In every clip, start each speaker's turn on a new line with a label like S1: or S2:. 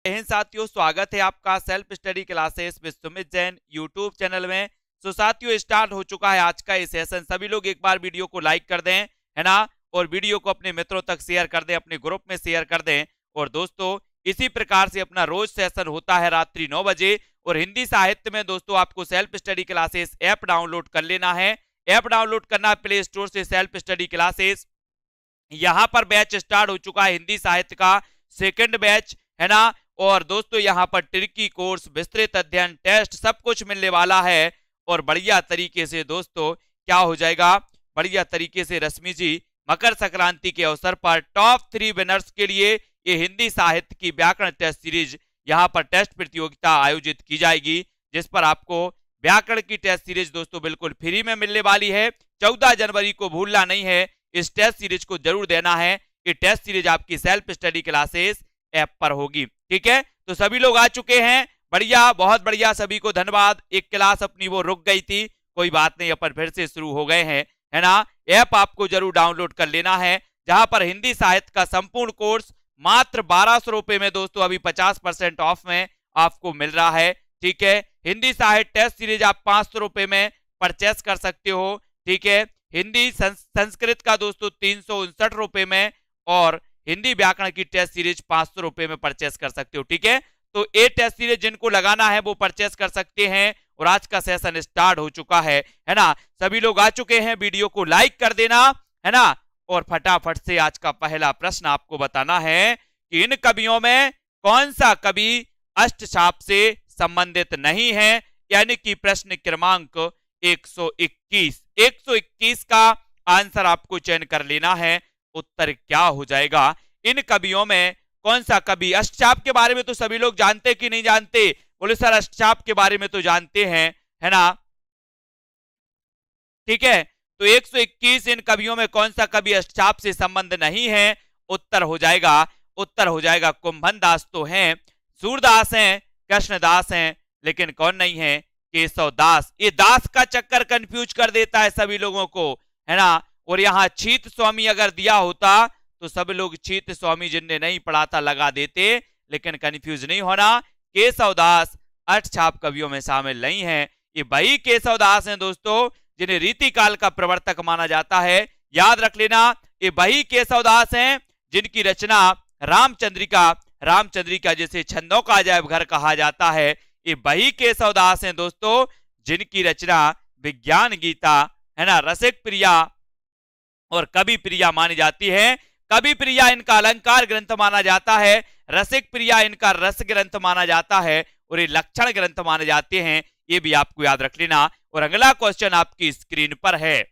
S1: हिंद साथियों, स्वागत है आपका self study classes with Sumit Jain YouTube channel में। सो साथियों, स्टार्ट हो चुका है आज का ये सेशन। सभी लोग एक बार वीडियो को लाइक कर दें, है ना, और वीडियो को अपने मित्रों तक शेयर कर दें, अपने ग्रुप में शेयर कर दें। और दोस्तों, इसी प्रकार से अपना रोज सेशन होता है रात्रि 9 बजे। और हिंदी साहित्य में दोस्तों आपको self study classes app download कर लेना है। ऐप डाउनलोड करना है प्ले स्टोर से, सेल्फ स्टडी क्लासेस। यहां पर बैच स्टार्ट हो चुका है हिंदी साहित्य का सेकंड बैच, है ना। और दोस्तों यहां पर ट्रिकी कोर्स, विस्तृत अध्ययन, टेस्ट सब कुछ मिलने वाला है। और बढ़िया तरीके से दोस्तों क्या हो जाएगा, बढ़िया तरीके से रश्मि जी मकर संक्रांति के अवसर पर टॉप 3 विनर्स के लिए ये हिंदी साहित्य की व्याकरण टेस्ट सीरीज, यहां पर टेस्ट प्रतियोगिता आयोजित की जाएगी, जिस पर आपको व्याकरण की टेस्ट सीरीज दोस्तों बिल्कुल फ्री में मिलने वाली है। 14 जनवरी को भूलना नहीं है, इस टेस्ट सीरीज को जरूर देना है। ये टेस्ट सीरीज आपकी सेल्फ स्टडी क्लासेस ऐप पर होगी, ठीक है। तो सभी लोग आ चुके हैं, बढ़िया, बहुत बढ़िया, सभी को धन्यवाद। एक क्लास अपनी वो रुक गई थी, कोई बात नहीं, अपन फिर से शुरू हो गए हैं, है ना। ऐप आपको जरूर डाउनलोड कर लेना है, जहां पर हिंदी साहित्य का संपूर्ण कोर्स मात्र 1200 रुपए में दोस्तों अभी 50% ऑफ में आपको मिल रहा है, ठीक है। हिंदी साहित्य टेस्ट सीरीज आप 500 रुपए में परचेस कर सकते हो, ठीक है। हिंदी संस्कृत का दोस्तों 359 रुपए में, और हिंदी व्याकरण की टेस्ट सीरीज 500 रुपए में परचेस कर सकते हो, ठीक है। तो ये टेस्ट सीरीज जिनको लगाना है वो परचेस कर सकते हैं। और आज का सेशन स्टार्ट हो चुका है ना। सभी लोग आ चुके हैं, वीडियो को लाइक कर देना, है ना। और फटाफट से आज का पहला प्रश्न आपको बताना है कि इन कवियों में कौन सा कवि अष्टचाप से संबंधित नहीं है, यानी कि प्रश्न क्रमांक 121 का आंसर आपको चयन कर लेना है। उत्तर क्या हो जाएगा, इन कवियों में कौन सा कवि, अष्टचाप के बारे में तो सभी लोग जानते कि नहीं जानते, बोले सर अष्टचाप के बारे में तो जानते हैं, है ना, ठीक है। तो 121 इन कवियों में कौन सा कवि अष्टचाप से संबंध नहीं है, उत्तर हो जाएगा कुंभन दास तो हैं, सूरदास हैं, कृष्णदास हैं, लेकिन कौन नहीं है, केशव दास। ये दास का चक्कर कंफ्यूज कर देता है सभी लोगों को, है ना। और यहां छीत स्वामी अगर दिया होता तो सब लोग छीत स्वामी जिनने नहीं पढ़ा था लगा देते, लेकिन कंफ्यूज नहीं होना। केशव दास अष्टचाप कवियों में शामिल नहीं है। ये वही केशव दास हैं दोस्तों जिन्हें रीति काल का प्रवर्तक माना जाता है, याद रख लेना। ये वही केशव दास हैं जिनकी रचना रामचंद्रिका जिसे छंदों का अजायब घर कहा जाता है, ये वही केशव दास हैं दोस्तों जिनकी रचना विज्ञान गीता, है ना, रसिक प्रिया और कवि प्रिया मानी जाती है। कवि प्रिया इनका अलंकार ग्रंथ माना जाता है, रसिक प्रिया इनका रस ग्रंथ माना जाता है, और ये लक्षण ग्रंथ माने जाते हैं। ये भी आपको याद रख लेना। और अगला क्वेश्चन आपकी स्क्रीन पर है,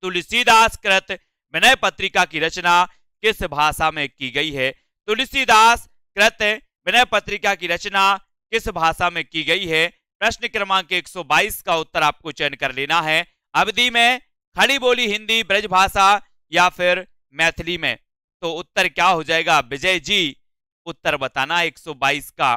S1: तुलसीदास कृत विनय पत्रिका की रचना किस भाषा में की गई है। तुलसीदास कृत विनय पत्रिका की रचना किस भाषा में की गई है। प्रश्न क्रमांक 122 का उत्तर आपको चयन कर लेना है। अवधि में, खड़ी बोली हिंदी ब्रज भाषा, या फिर मैथिली में। तो उत्तर क्या हो जाएगा विजय जी, उत्तर बताना 122 का।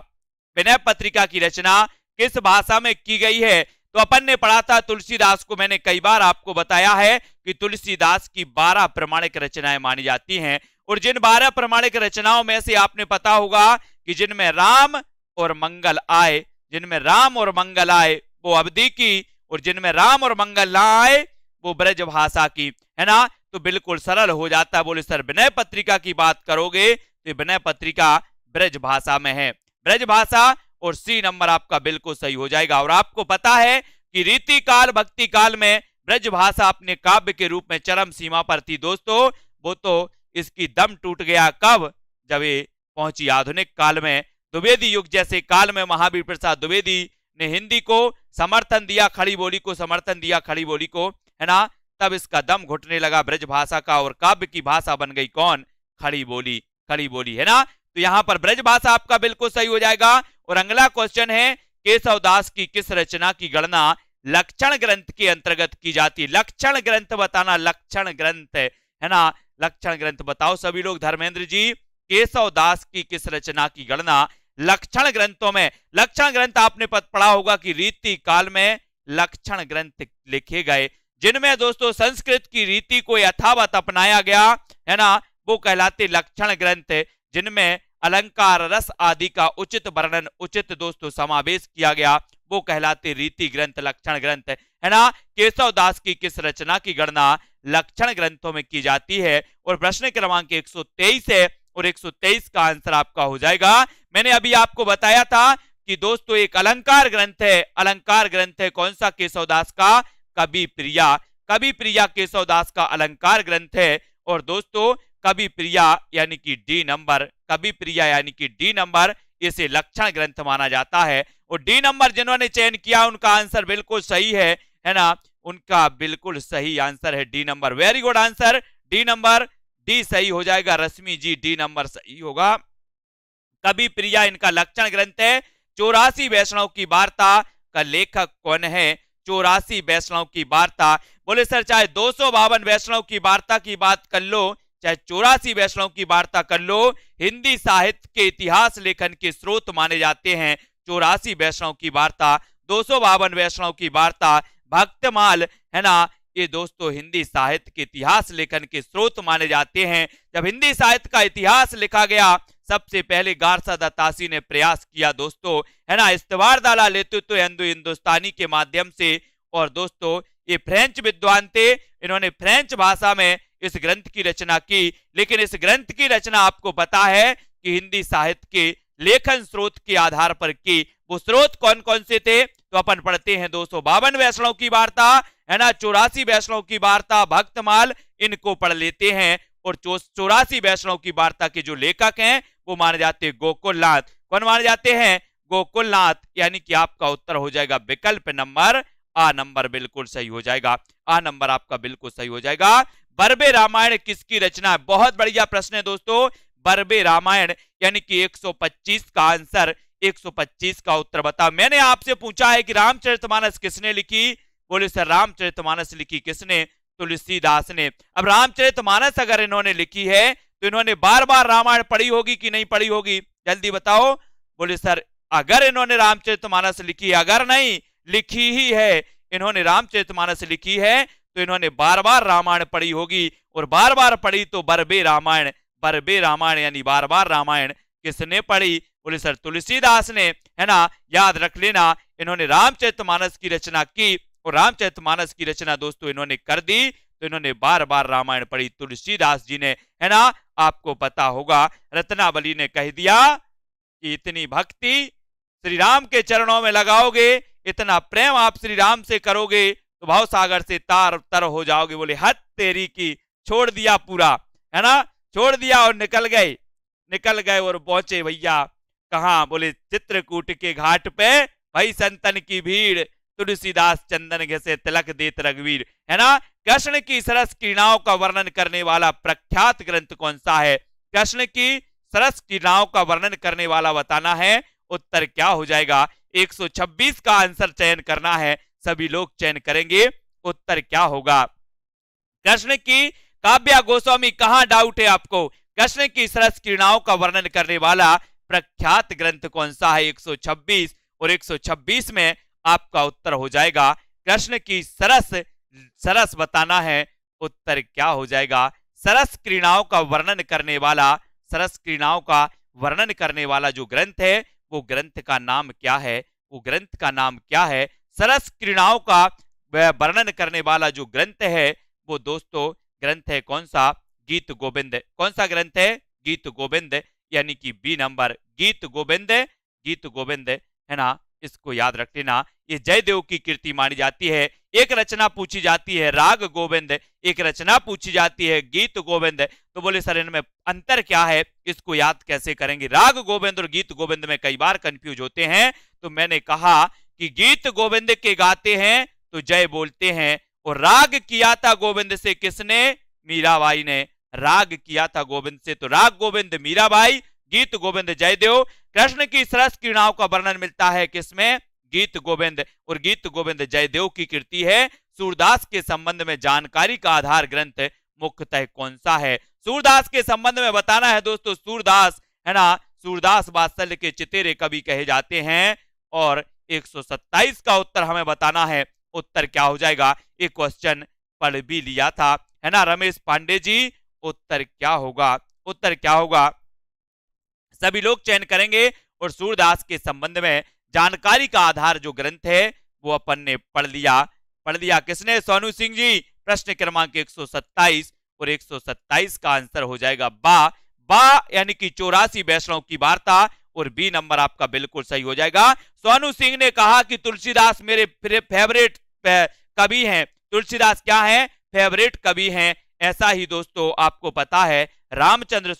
S1: विनय पत्रिका की रचना किस भाषा में की गई है, तो अपन ने पढ़ा था तुलसीदास को, मैंने कई बार आपको बताया है कि तुलसीदास की 12 प्रमाणिक रचनाएं मानी जाती हैं। और जिन 12 प्रमाणिक रचनाओं में से आपने पता होगा कि जिनमें राम और मंगल आए, वो अवधि की, और जिनमें राम और मंगल ना आए वो ब्रज भाषा की, है ना। तो बिल्कुल सरल हो जाता है। बोले सर विनय पत्रिका की बात करोगे तो विनय पत्रिका ब्रज भाषा में है, ब्रज भाषा, और सी नंबर आपका बिल्कुल सही हो जाएगा। और आपको पता है कि रीति काल भक्ति काल में ब्रज भाषा अपने काव्य के रूप में चरम सीमा पर थी दोस्तों। वो तो इसकी दम टूट गया कब, जब ये पहुंची आधुनिक काल में, द्विवेदी युग जैसे काल में महावीर प्रसाद द्विवेदी ने हिंदी को समर्थन दिया, खड़ी बोली को समर्थन दिया, खड़ी बोली को, है ना। तब इसका दम घुटने लगा ब्रज भाषा का, और काव्य की भाषा बन गई कौन, खड़ी बोली, है ना। तो यहां पर ब्रज भाषा आपका बिल्कुल सही हो जाएगा। और अगला क्वेश्चन है, केशव दास की किस रचना की गणना लक्षण ग्रंथ के अंतर्गत की जाती है। लक्षण ग्रंथ बताना, लक्षण ग्रंथ, है ना, लक्षण ग्रंथ बताओ सभी लोग। धर्मेंद्र जी, केशव दास की किस रचना की गणना लक्षण ग्रंथों में। लक्षण ग्रंथ आपने पढ़ा होगा कि रीति काल में लक्षण ग्रंथ लिखे गए, जिनमें दोस्तों संस्कृत की रीति को यथावत अपनाया गया, है ना, वो कहलाते लक्षण ग्रंथ, जिनमें अलंकार, रस आदि का उचित वर्णन, उचित दोस्तों समावेश किया गया, वो कहलाते रीति ग्रंथ, लक्षण ग्रंथ, है ना। केशव दास की किस रचना की गणना लक्षण ग्रंथों में की जाती है? और प्रश्न क्रमांक 123 है और 123 का आंसर आपका हो जाएगा, मैंने अभी आपको बताया था कि दोस्तों एक अलंकार ग्रंथ है, अलंकार ग्रंथ है कौन सा? केशवदास का कवि प्रिया, कवि प्रिया केशवदास का अलंकार ग्रंथ है। और दोस्तों कवि प्रिया यानी कि डी नंबर, कवि प्रिया यानी कि डी नंबर, इसे लक्षण ग्रंथ माना जाता है। और डी नंबर जिन्होंने चयन किया उनका आंसर बिल्कुल सही है ना, उनका बिल्कुल सही आंसर है D number, very good answer, D number, D सही हो जाएगा रश्मि जी, डी नंबर सही होगा। कवि प्रिया इनका लक्षण ग्रंथ है। 84 वैष्णव की वार्ता का लेखक कौन है? 84 वैष्णव की वार्ता, बोले सर चाहे 252 वैष्णव की वार्ता की बात कर लो, चाहे 84 वैष्णव की वार्ता कर लो, हिंदी साहित्य के इतिहास लेखन के स्रोत माने जाते हैं 84 वैष्णव की वार्ता, 252 वैष्णव की वार्ता, भक्तमाल, है ना, ये दोस्तों हिंदी साहित्य के इतिहास लेखन के स्रोत माने जाते हैं। जब हिंदी साहित्य का इतिहास लिखा गया सबसे पहले गारसा दत्तासी ने प्रयास किया दोस्तों, है ना, इस्तवार दाला लेते तो हिंदुस्तानी के माध्यम से। और दोस्तों ये फ्रेंच विद्वान थे, इन्होंने फ्रेंच भाषा में इस ग्रंथ की रचना की। लेकिन इस ग्रंथ की रचना आपको पता है कि हिंदी साहित्य के लेखन स्रोत के आधार पर की। वो स्रोत कौन कौन से थे? तो अपन पढ़ते हैं 252 वैष्णव की वार्ता, है ना, 84 वैष्णव की वार्ता, भक्तमाल, इनको पढ़ लेते हैं। और 84 वैष्णव की वार्ता के जो लेखक हैं वो माने जाते हैं गोकुलनाथ। कौन माने जाते हैं? गोकुलनाथ, यानी कि आपका उत्तर हो जाएगा विकल्प नंबर आ नंबर, बिल्कुल सही हो जाएगा, आ नंबर आपका बिल्कुल सही हो जाएगा। बरबे रामायण किसकी रचना है? बहुत बढ़िया प्रश्न है दोस्तों, बरबे रामायण यानी कि 125 का आंसर, 125 का उत्तर बताओ। मैंने आपसे पूछा है कि रामचरितमानस किसने लिखी? बोले सर रामचरितमानस लिखी किसने? तुलसीदास ने। अब रामचरितमानस अगर इन्होंने लिखी है तो इन्होंने बार बार रामायण पढ़ी होगी कि नहीं पढ़ी होगी? जल्दी बताओ। बोले सर अगर इन्होंने रामचरितमानस लिखी है, अगर नहीं लिखी ही है, इन्होंने रामचरितमानस लिखी है तो इन्होंने बार बार रामायण पढ़ी होगी। और बार बार पढ़ी तो बरबे रामायण, बरबे रामायण यानी बार बार रामायण किसने पढ़ी? बोले सर तुलसीदास ने, है ना, याद रख लेना। इन्होंने रामचरितमानस की रचना की और रामचरितमानस की रचना दोस्तों इन्होंने कर दी तो इन्होंने बार बार रामायण पढ़ी तुलसीदास जी ने, है ना। आपको पता होगा रत्नावली ने कह दिया कि इतनी भक्ति श्री राम के चरणों में लगाओगे, इतना प्रेम आप श्री राम से करोगे तो भाव सागर से तार तर हो जाओगे। बोले हद तेरी की, छोड़ दिया पूरा, है ना, छोड़ दिया और निकल गए, निकल गए और पहुंचे भैया कहां? बोले चित्रकूट के घाट पे, भाई संतन की भीड़, तुलसीदास चंदन घसे तिलक देत रघुवीर, है ना। कृष्ण की सरस क्रीड़ाओं का वर्णन करने वाला प्रख्यात ग्रंथ कौन सा है? कृष्ण की सरस क्रीड़ाओं का वर्णन करने वाला बताना है, उत्तर क्या हो जाएगा? 126 का आंसर चयन करना है, सभी लोग चयन करेंगे, उत्तर क्या होगा? कृष्ण की काव्या गोस्वामी, कहां डाउट है आपको? कृष्ण की सरस क्रीड़ाओं का वर्णन करने वाला प्रख्यात ग्रंथ कौन सा है? 126, और 126 में आपका उत्तर हो जाएगा कृष्ण की सरस, सरस बताना है, उत्तर क्या हो जाएगा? सरस क्रीड़ाओं का वर्णन करने वाला, सरस क्रीड़ाओं का वर्णन करने वाला जो ग्रंथ है वो ग्रंथ का नाम क्या है? वो ग्रंथ का नाम क्या है? सरस क्रीड़ाओं का वर्णन करने वाला जो ग्रंथ है वो दोस्तों ग्रंथ है कौन सा? गीत गोविंद। कौन सा ग्रंथ है? गीत गोविंद, यानी कि बी नंबर, गीत गोविंद, गीत गोविंद, है ना। इसको याद रख लेना, ये जयदेव की कृति मानी जाती है। एक रचना पूछी जाती है राग गोविंद, एक रचना पूछी जाती है गीत गोविंद। तो बोले सर इनमें अंतर क्या है, इसको याद कैसे करेंगे? राग गोविंद और गीत गोविंद में कई बार कंफ्यूज होते हैं, तो मैंने कहा कि गीत गोविंद के गाते हैं तो जय बोलते हैं, और राग किया था गोविंद से किसने? मीराबाई ने। राग किया था गोविंद से तो राग गोविंद मीराबाई, गीत गोविंद जयदेव। कृष्ण की सरस क्रीड़ाओं का वर्णन मिलता है किसमें? गीत गोविंद, और गीत गोविंद जयदेव की कृति है। सूरदास के संबंध में जानकारी का आधार ग्रंथ मुख्यतः कौन सा है? सूरदास के संबंध में बताना है दोस्तों, सूरदास, है ना, सूरदास वात्सल्य के चितेरे कवि कहे जाते हैं। और 127 का उत्तर हमें बताना है, उत्तर क्या हो जाएगा? एक क्वेश्चन पढ़ भी लिया था, है ना, रमेश पांडे जी, उत्तर क्या होगा? उत्तर क्या होगा? सभी लोग चयन करेंगे और सूरदास के संबंध में जानकारी का आधार जो ग्रंथ है वो अपन ने पढ़ लिया किसने? सोनू सिंह जी। प्रश्न क्रमांक 127 और 127 का आंसर हो जाएगा बा यानी कि 84 वैष्णव की वार्ता, और बी नंबर आपका बिल्कुल सही हो जाएगा। सोनू सिंह ने कहा कि तुलसीदास मेरे फेवरेट कवि हैं। तुलसीदास क्या है? फेवरेट कवि हैं। ऐसा ही दोस्तों आपको पता है रामचंद्र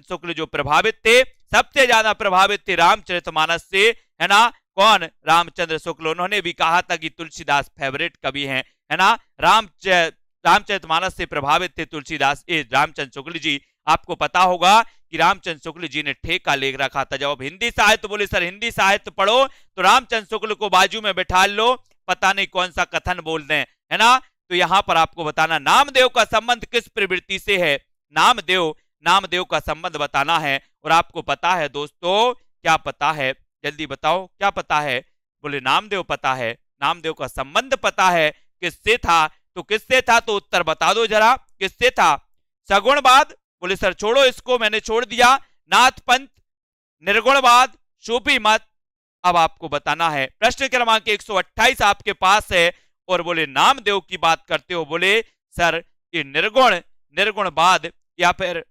S1: शुक्ल जो प्रभावित थे, सबसे ज्यादा प्रभावित थे रामचरितमानस से, है ना? कौन? रामचंद्र शुक्ल। उन्होंने भी कहा था कि तुलसीदास फेवरेट कवि हैं, है ना? रामचरितमानस से प्रभावित थे तुलसीदास, रामचंद्र शुक्ल जी। आपको पता होगा कि रामचंद्र शुक्ल जी ने ठेका ले रखा था। जब हिंदी साहित्य बोले सर हिंदी साहित्य पढ़ो तो रामचंद्र शुक्ल को बाजू में बैठा लो, पता नहीं कौन सा कथन बोल दें, है ना? तो यहां पर आपको बताना नामदेव का संबंध किस प्रवृत्ति से है। नामदेव का संबंध बताना है। और आपको पता है दोस्तों, क्या पता है? जल्दी बताओ क्या पता है? बोले नामदेव पता है, नामदेव का संबंध पता है। किससे था? तो किससे था? तो उत्तर बता दो जरा, किससे था? सगुणवाद। बोले सर छोड़ो इसको, मैंने छोड़ दिया। नाथ पंथ, निर्गुणवाद, सूफी मत। अब आपको बताना है। प्रश्न क्रमांक 128 आपके पास है और बोले नामदेव की बात करते हो, बोले सर ये निर्गुणवाद या फिर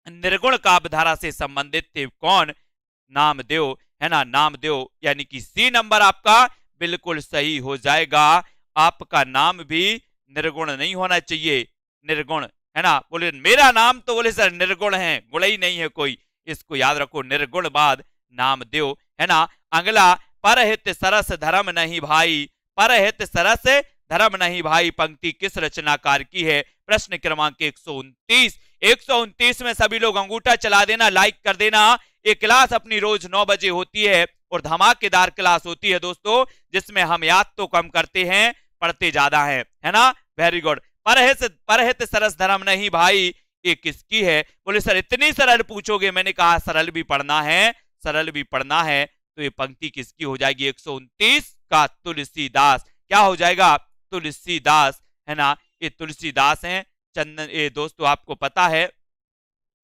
S1: निर्गुण काव्यधारा से संबंधित थे। कौन? नामदेव, है ना? नामदेव यानी कि सी नंबर आपका बिल्कुल सही हो जाएगा। आपका नाम भी निर्गुण नहीं होना चाहिए, निर्गुण, है ना? बोले मेरा नाम तो बोले सर निर्गुण है, गुण ही नहीं है कोई, इसको याद रखो। निर्गुणवाद नामदेव, है ना? अगला, परहित सरस धर्म नहीं भाई, परहित सरस धर्म नहीं भाई पंक्ति किस रचनाकार की है? प्रश्न क्रमांक 129 में सभी लोग अंगूठा चला देना, लाइक कर देना। ये क्लास अपनी रोज 9 बजे होती है और धमाकेदार क्लास होती है दोस्तों, जिसमें हम याद तो कम करते हैं, पढ़ते ज्यादा है ना? Very good. परहित सरस धर्म नहीं भाई, ये किसकी है? बोले सर इतनी सरल पूछोगे, मैंने कहा सरल भी पढ़ना है, सरल भी पढ़ना है। तो ये पंक्ति किसकी हो जाएगी? 129 का तुलसीदास। क्या हो जाएगा? तुलसीदास, है ना? ये तुलसीदास हैं। चंदन, ये दोस्तों आपको पता है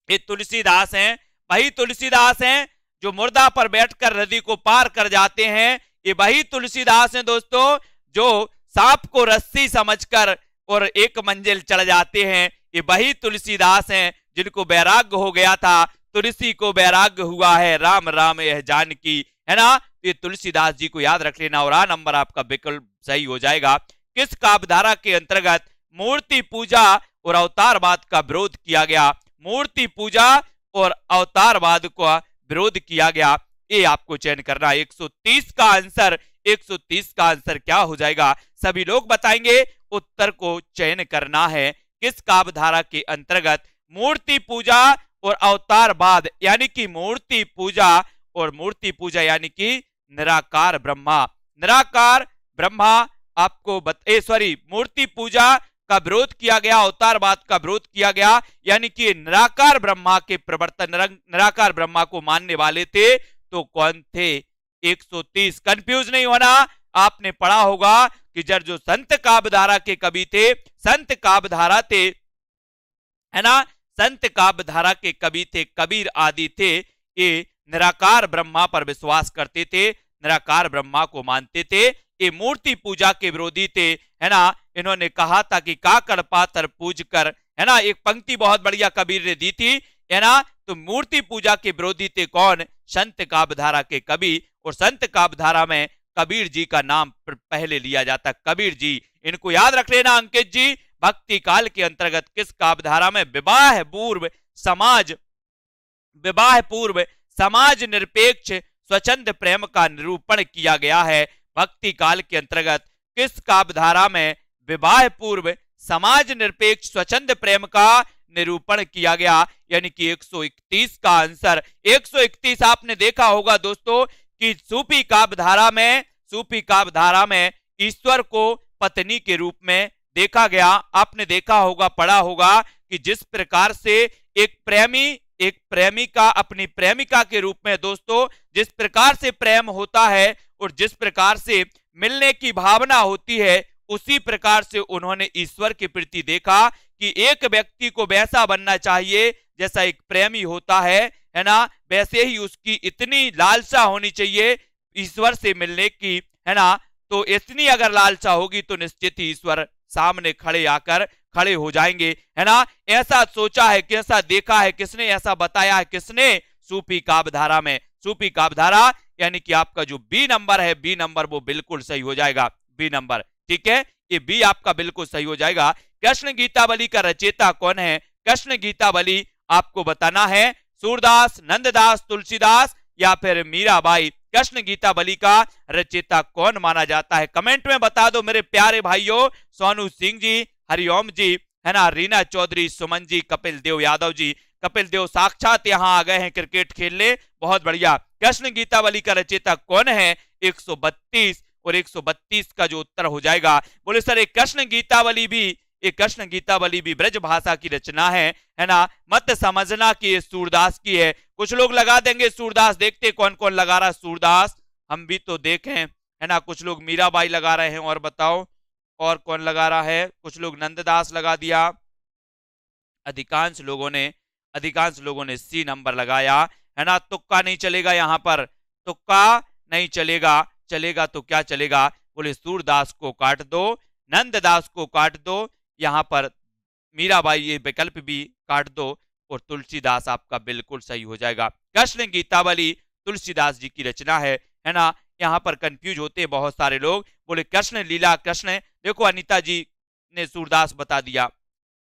S1: ये तुलसीदास हैं, वही तुलसीदास हैं जो मुर्दा पर बैठकर नदी को पार कर जाते हैं। ये वही तुलसीदास हैं दोस्तों जो सांप को रस्सी समझकर और एक मंजिल चढ़ जाते हैं। ये वही तुलसीदास हैं जिनको वैराग्य हो गया था, तुलसी को वैराग्य हुआ है, राम राम यह जानकी, है ना? ये तुलसीदास जी को याद रख लेना और आ नंबर आपका विकल्प सही हो जाएगा। किस काव्यधारा के अंतर्गत मूर्ति पूजा और अवतारवाद का विरोध किया गया? मूर्ति पूजा और अवतारवाद का विरोध किया गया, ये आपको चयन करना। 130 का आंसर, 130 का आंसर क्या हो जाएगा? सभी लोग बताएंगे, उत्तर को चयन करना है। किस काव्यधारा के अंतर्गत मूर्ति पूजा और अवतारवाद, यानी कि मूर्ति पूजा यानी कि निराकार ब्रह्मा आपको मूर्ति पूजा का विरोध किया गया, अवतारवाद का विरोध किया गया, यानी कि निराकार ब्रह्मा के प्रवर्तन, निराकार ब्रह्मा को मानने वाले थे। तो कौन थे? 130। कंफ्यूज नहीं होना, आपने पढ़ा होगा कि जो संत काव्यधारा के कवि थे, संत काव्यधारा थे, है ना? संत काव्यधारा के कवि थे, कबीर आदि थे। ये निराकार ब्रह्मा पर विश्वास करते थे, निराकार ब्रह्मा को मानते थे। ये मूर्ति पूजा के विरोधी थे, है ना? इन्होंने कहा था कि काकड़ पातर पूज कर, है ना? एक पंक्ति बहुत बढ़िया कबीर ने दी थी, है ना? तो मूर्ति पूजा के विरोधी थे कौन? संत काव्यधारा के कवि। और संत काव्यधारा में कबीर जी का नाम पहले लिया जाता, कबीर जी। इनको याद रख लेना अंकित जी। भक्ति काल के अंतर्गत किस काव्यधारा में विवाह पूर्व समाज निरपेक्ष स्वच्छंद प्रेम का निरूपण किया गया है? भक्ति काल के अंतर्गत किस काव्यधारा में विवाह पूर्व समाज निरपेक्ष स्वच्छंद प्रेम का निरूपण किया गया? यानी कि 131 का आंसर। 131 आपने देखा होगा दोस्तों कि सूफी काव्यधारा में ईश्वर को पत्नी के रूप में देखा गया। आपने देखा होगा, पढ़ा होगा कि जिस प्रकार से एक प्रेमिका अपनी प्रेमिका के रूप में दोस्तों जिस प्रकार से प्रेम होता है और जिस प्रकार से मिलने की भावना होती है, उसी प्रकार से उन्होंने ईश्वर के प्रति देखा कि एक व्यक्ति को वैसा बनना चाहिए जैसा एक प्रेमी होता है, है ना, वैसे ही उसकी इतनी लालसा होनी चाहिए ईश्वर से मिलने की, है ना। तो इतनी अगर लालसा होगी तो निश्चित ही ईश्वर सामने खड़े हो जाएंगे, है ना। ऐसा सोचा है, कैसा देखा है, किसने ऐसा बताया है, किसने, सूफी काव्यधारा में। सूफी काव्यधारा यानी कि आपका जो बी नंबर है, बी नंबर वो बिल्कुल सही हो जाएगा, बी नंबर, ठीक है, ये बी आपका बिल्कुल सही हो जाएगा। कृष्ण गीतावली का रचयिता कौन है? कृष्ण गीतावली आपको बताना है, सूरदास, नंददास, तुलसीदास या फिर मीराबाई। कृष्ण गीतावली का रचयिता कौन माना जाता है? कमेंट में बता दो मेरे प्यारे भाइयों। सोनू सिंह जी, हरिओम जी, है ना, रीना चौधरी, सुमन जी, कपिल देव यादव जी। कपिल देव साक्षात यहाँ आ गए हैं क्रिकेट खेलने, बहुत बढ़िया। कृष्ण गीतावली का रचयिता कौन है? 132, और 132 का जो उत्तर हो जाएगा, बोले सर एक कृष्ण गीतावली भी ब्रज भाषा की रचना है ना। मत समझना कि ये सूरदास की है। कुछ लोग लगा देंगे सूरदास, देखते कौन कौन लगा रहा सूरदास, हम भी तो देखें, है ना। कुछ लोग मीराबाई लगा रहे हैं, और बताओ और कौन लगा रहा है? कुछ लोग नंददास लगा दिया, अधिकांश लोगों ने सी नंबर लगाया, है ना। तुक्का नहीं चलेगा यहाँ पर, तुक्का नहीं चलेगा। चलेगा तो क्या चलेगा? बोले सूरदास को काट दो, नंददास को काट दो, यहाँ पर मीराबाई ये विकल्प भी काट दो, और तुलसीदास आपका बिल्कुल सही हो जाएगा। कृष्ण गीतावली तुलसीदास जी की रचना है ना। यहाँ पर कंफ्यूज होते हैं बहुत सारे लोग, बोले कृष्ण लीला, कृष्ण, देखो अनीता जी ने सूरदास बता दिया,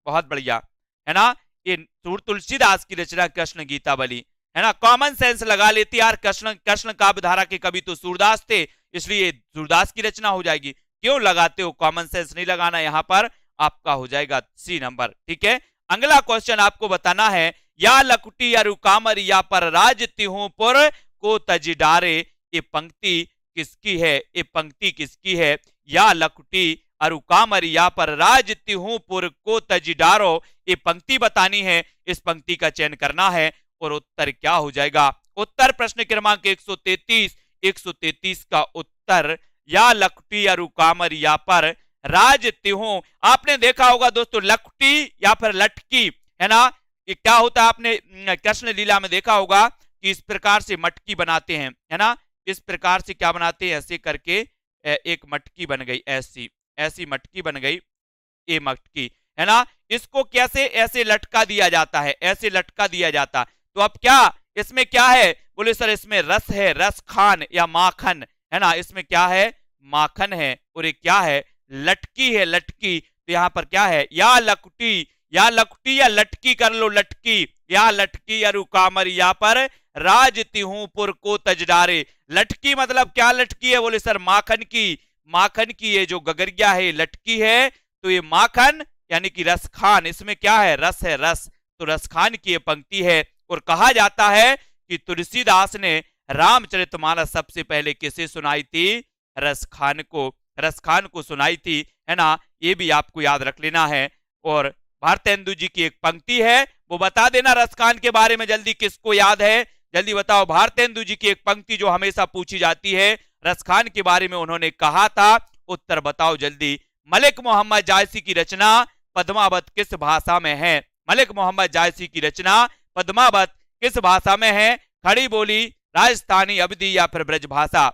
S1: बहुत बढ़िया, है ना। ये तुलसीदास की रचना कृष्ण गीतावली, है ना। कॉमन सेंस लगा लेती यार, कृष्ण काव्यधारा के कवि तो सूरदास थे, इसलिए सूरदास की रचना हो जाएगी। क्यों लगाते हो? कॉमन सेंस नहीं लगाना, यहाँ पर आपका हो जाएगा सी नंबर, ठीक है। अगला क्वेश्चन आपको बताना है, या लकुटी या रुकामर या पर राज तिहुपुर को तज डारे, ये पंक्ति किसकी है? ये पंक्ति किसकी है? या लकुटी अरुकामर या पर राज तिहुपुर को तज डारो, ये पंक्ति बतानी है, इस पंक्ति का चयन करना है, और उत्तर क्या हो जाएगा? उत्तर प्रश्न क्रमांक 133 का उत्तर या लकुटी अरुकामर या पर राज तिहु। आपने देखा होगा दोस्तों, लकुटी या फिर लटकी, है ना, ये क्या होता है? आपने कृष्ण लीला में देखा होगा कि इस प्रकार से मटकी बनाते हैं, है ना। इस प्रकार से क्या बनाते हैं? ऐसे करके एक मटकी बन गई, ऐसी मटकी बन गई, ये मटकी, है ना। इसको कैसे ऐसे लटका दिया जाता है, ऐसे लटका दिया जाता। तो अब क्या इसमें क्या है? बोले सर इसमें रस है, रस खान या माखन, है ना। इसमें क्या है? माखन है, और ये क्या है? लटकी है, लटकी। तो यहाँ पर क्या है? या लकुटी या लटकी कर लो, लटकी या लटकी या रुकामर या पर राज तिहुपुर को तजडारे। लटकी मतलब क्या लटकी है? बोले सर माखन की ये जो गगरिया है लटकी है, तो ये माखन यानी कि रसखान, इसमें क्या है? रस है, रस। तो रसखान की ये पंक्ति है, और कहा जाता है कि तुलसीदास ने रामचरितमानस सबसे पहले किसे सुनाई थी? रसखान को सुनाई थी, है ना। ये भी आपको याद रख लेना है। और भारतेंदु जी की एक पंक्ति है, वो बता देना रसखान के बारे में जल्दी, किसको याद है? जल्दी बताओ। भारतेंदु जी की एक पंक्ति जो हमेशा पूछी जाती है, रसखान के बारे में उन्होंने कहा था, उत्तर बताओ जल्दी। मलिक मोहम्मद जायसी की रचना पद्मावत किस भाषा में है? मलिक मोहम्मद जायसी की रचना पद्मावत किस भाषा में है? खड़ी बोली, राजस्थानी, अवधी या फिर ब्रज भाषा,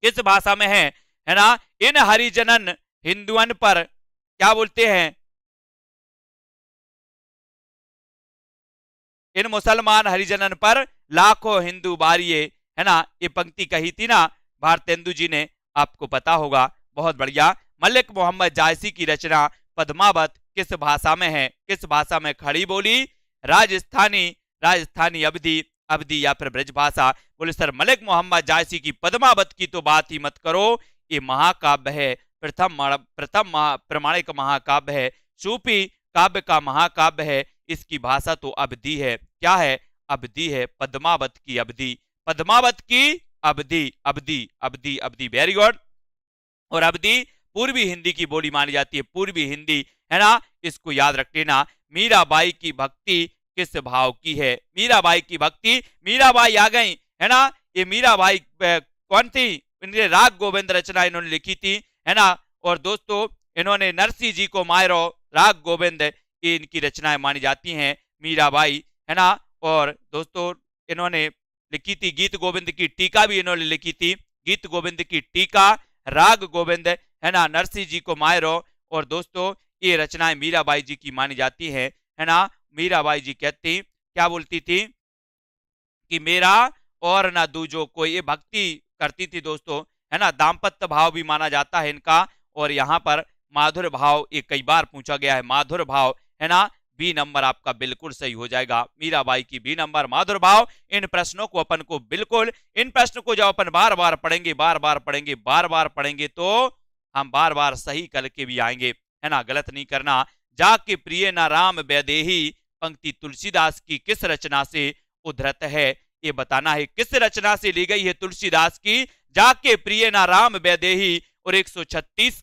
S1: किस भाषा में है ना। इन हरिजनन हिंदुअन पर क्या बोलते हैं? इन मुसलमान हरिजनन पर लाखों हिंदू बारिये, है ना। ये पंक्ति कही थी ना भारतेंदु जी ने, आपको पता होगा, बहुत बढ़िया। मलिक मोहम्मद जायसी की रचना पद्मावत किस भाषा में है? किस भाषा में? खड़ी बोली, राजस्थानी, अवधी या फिर ब्रज भाषा। बोले सर मलिक मोहम्मद जायसी की पद्मावत की तो बात ही मत करो, ये महाकाव्य है, प्रथम प्रमाणिक महाकाव्य है, सूफी काव्य का महाकाव्य है। इसकी भाषा तो अवधी है। क्या है? अवधी है, पद्मावत की अवधी, पद्मावत की अवधी। Very good. और अवधी पूर्वी हिंदी की बोली मानी जाती है, पूर्वी हिंदी, है ना। इसको याद रख लेना। मीराबाई की भक्ति किस भाव की है? मीराबाई की भक्ति, मीराबाई आ गई, है ना। ये मीराबाई कौन थी? इनके राग गोविंद रचना इन्होंने लिखी थी, है ना। और दोस्तों इन्होंने नरसिंह जी को मायरो, राग गोविंद, ये इनकी रचनाएं मानी जाती हैं, मीराबाई, है ना। और दोस्तों इन्होंने लिखी थी गीत गोविंद की टीका भी इन्होंने लिखी थी, गीत गोविंद की टीका, राग गोविंद, है ना, नरसिंह जी को मायरो। और दोस्तों ये रचनाएं मीराबाई जी की मानी जाती है ना। मीराबाई जी कहती, क्या बोलती थी कि मेरा और ना दूजो कोई, ये भक्ति करती थी दोस्तों, है ना। दाम्पत्य भाव भी माना जाता है इनका। और यहाँ पर माधुर भाव ये कई बार पूछा गया है, माधुर भाव, है ना। बी नंबर आपका बिल्कुल सही हो जाएगा, मीराबाई की बी नंबर माधुर भाव। इन प्रश्नों को अपन को बिल्कुल, इन प्रश्नों को जब अपन बार बार पढ़ेंगे, बार बार पढ़ेंगे, बार बार पढ़ेंगे, तो हम बार बार सही करके भी आएंगे, है ना, गलत नहीं करना। जाके प्रिय ना राम वैदेही, पंक्ति तुलसीदास की किस रचना से उद्धृत है, ये बताना है किस रचना से ली गई है तुलसीदास की। जाके प्रिय ना राम वैदेही, और 136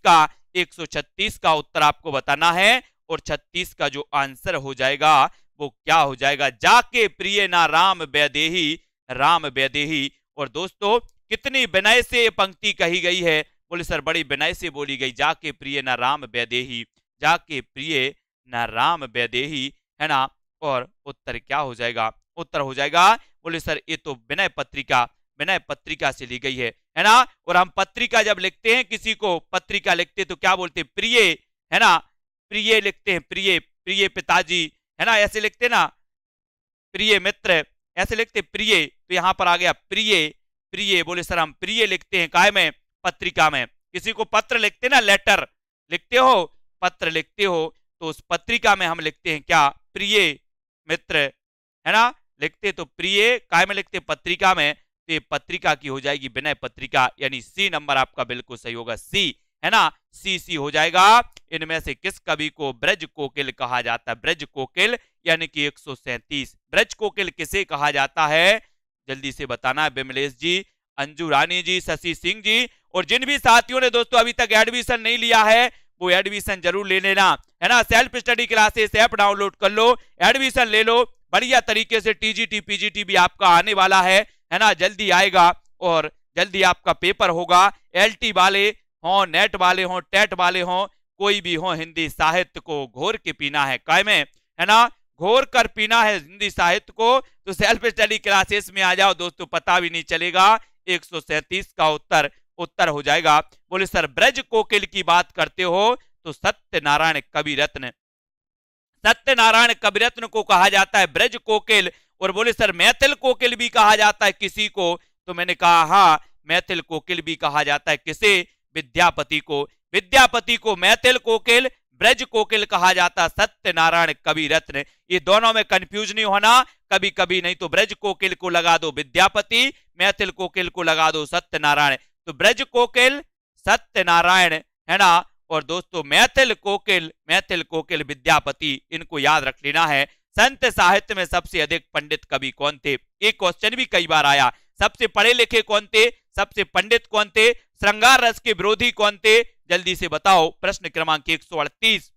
S1: का उत्तर आपको बताना है। और 36 का जो आंसर हो जाएगा वो क्या हो जाएगा, जाके प्रिय ना राम वैदेही, राम वैदेही। और दोस्तों कितनी विनय से ये पंक्ति कही गई है, बोले सर बड़ी विनय से बोली गई, जाके प्रिय ना राम वैदेही, जाके प्रिय ना राम वैदेही, है ना। और उत्तर क्या हो जाएगा, उत्तर हो जाएगा, बोले सर ये तो विनय पत्रिका, विनय पत्रिका से ली गई है ना। और हम पत्रिका जब लिखते हैं, किसी को पत्रिका लिखते हैं तो क्या बोलते हैं, प्रिय, है ना, प्रिय लिखते हैं, प्रिय, प्रिय पिताजी, है ना, ऐसे लिखते हैं ना, प्रिय मित्र, ऐसे लिखते प्रिय। तो यहां पर आ गया प्रिय, प्रिय, बोले सर हम प्रिय लिखते हैं काय में, पत्रिका में। किसी को पत्र लिखते ना, लेटर लिखते हो, पत्र लिखते हो, तो उस पत्रिका में हम लिखते हैं क्या, प्रिय मित्र, है ना, लिखते तो प्रिय, काय में लिखते पत्रिका में, तो ये पत्रिका की हो जाएगी विनय पत्रिका, यानी सी नंबर आपका बिल्कुल सही होगा, सी, है ना, सी हो जाएगा। इनमें से किस कवि को ब्रज कोकिल कहा जाता है, ब्रज कोकिल, यानी कि 137, ब्रज कोकिल किसे कहा जाता है, जल्दी से बताना है बिमलेश जी, अंजू रानी जी, शशि सिंह जी। और जिन भी साथियों ने दोस्तों अभी तक एडमिशन नहीं लिया है, वो एडमिशन जरूर ले लेना, है ना। Self study classes app download कर लो, एडमिशन ले लो, बढ़िया तरीके से टीजीटी पीजीटी भी आपका आने वाला है ना, जल्दी आएगा। और जल्दी आपका पेपर होगा, एलटी वाले हों, नेट वाले हों, टेट वाले हों, कोई भी हो, हिंदी साहित्य को घोर के पीना है, काय में, है ना, घोर कर पीना है हिंदी साहित्य को। तो सेल्फ स्टडी क्लासेस में आ जाओ दोस्तों, पता भी नहीं चलेगा। 137 का उत्तर हो जाएगा। बोले सर ब्रज कोकिल की बात करते हो तो सत्यनारायण कविरत्न, सत्यनारायण कविरत्न को कहा जाता है ब्रज कोकिल। और बोले सर मैथिल कोकिल भी कहा जाता है किसी को, तो मैंने कहा हाँ, मैथिल कोकिल भी कहा जाता है किसे, विद्यापति को, विद्यापति को मैथिल कोकिल, ब्रज कोकिल कहा जाता, सत्यनारायण कविरत्न। ये दोनों में कंफ्यूज नहीं होना, कभी कभी नहीं तो ब्रज कोकिल को लगा दो विद्यापति, मैथिल कोकिल को लगा दो सत्यनारायण। तो ब्रज कोकिल, सत्यनारायण, है ना। और दोस्तों मैथिल कोकिल विद्यापति, इनको याद रख लेना है। संत साहित्य में सबसे अधिक पंडित कवि कौन थे, एक क्वेश्चन भी कई बार आया, सबसे पढ़े लिखे कौन थे, सबसे पंडित कौन थे, श्रृंगार रस के विरोधी कौन थे, जल्दी से बताओ। प्रश्न क्रमांक 138,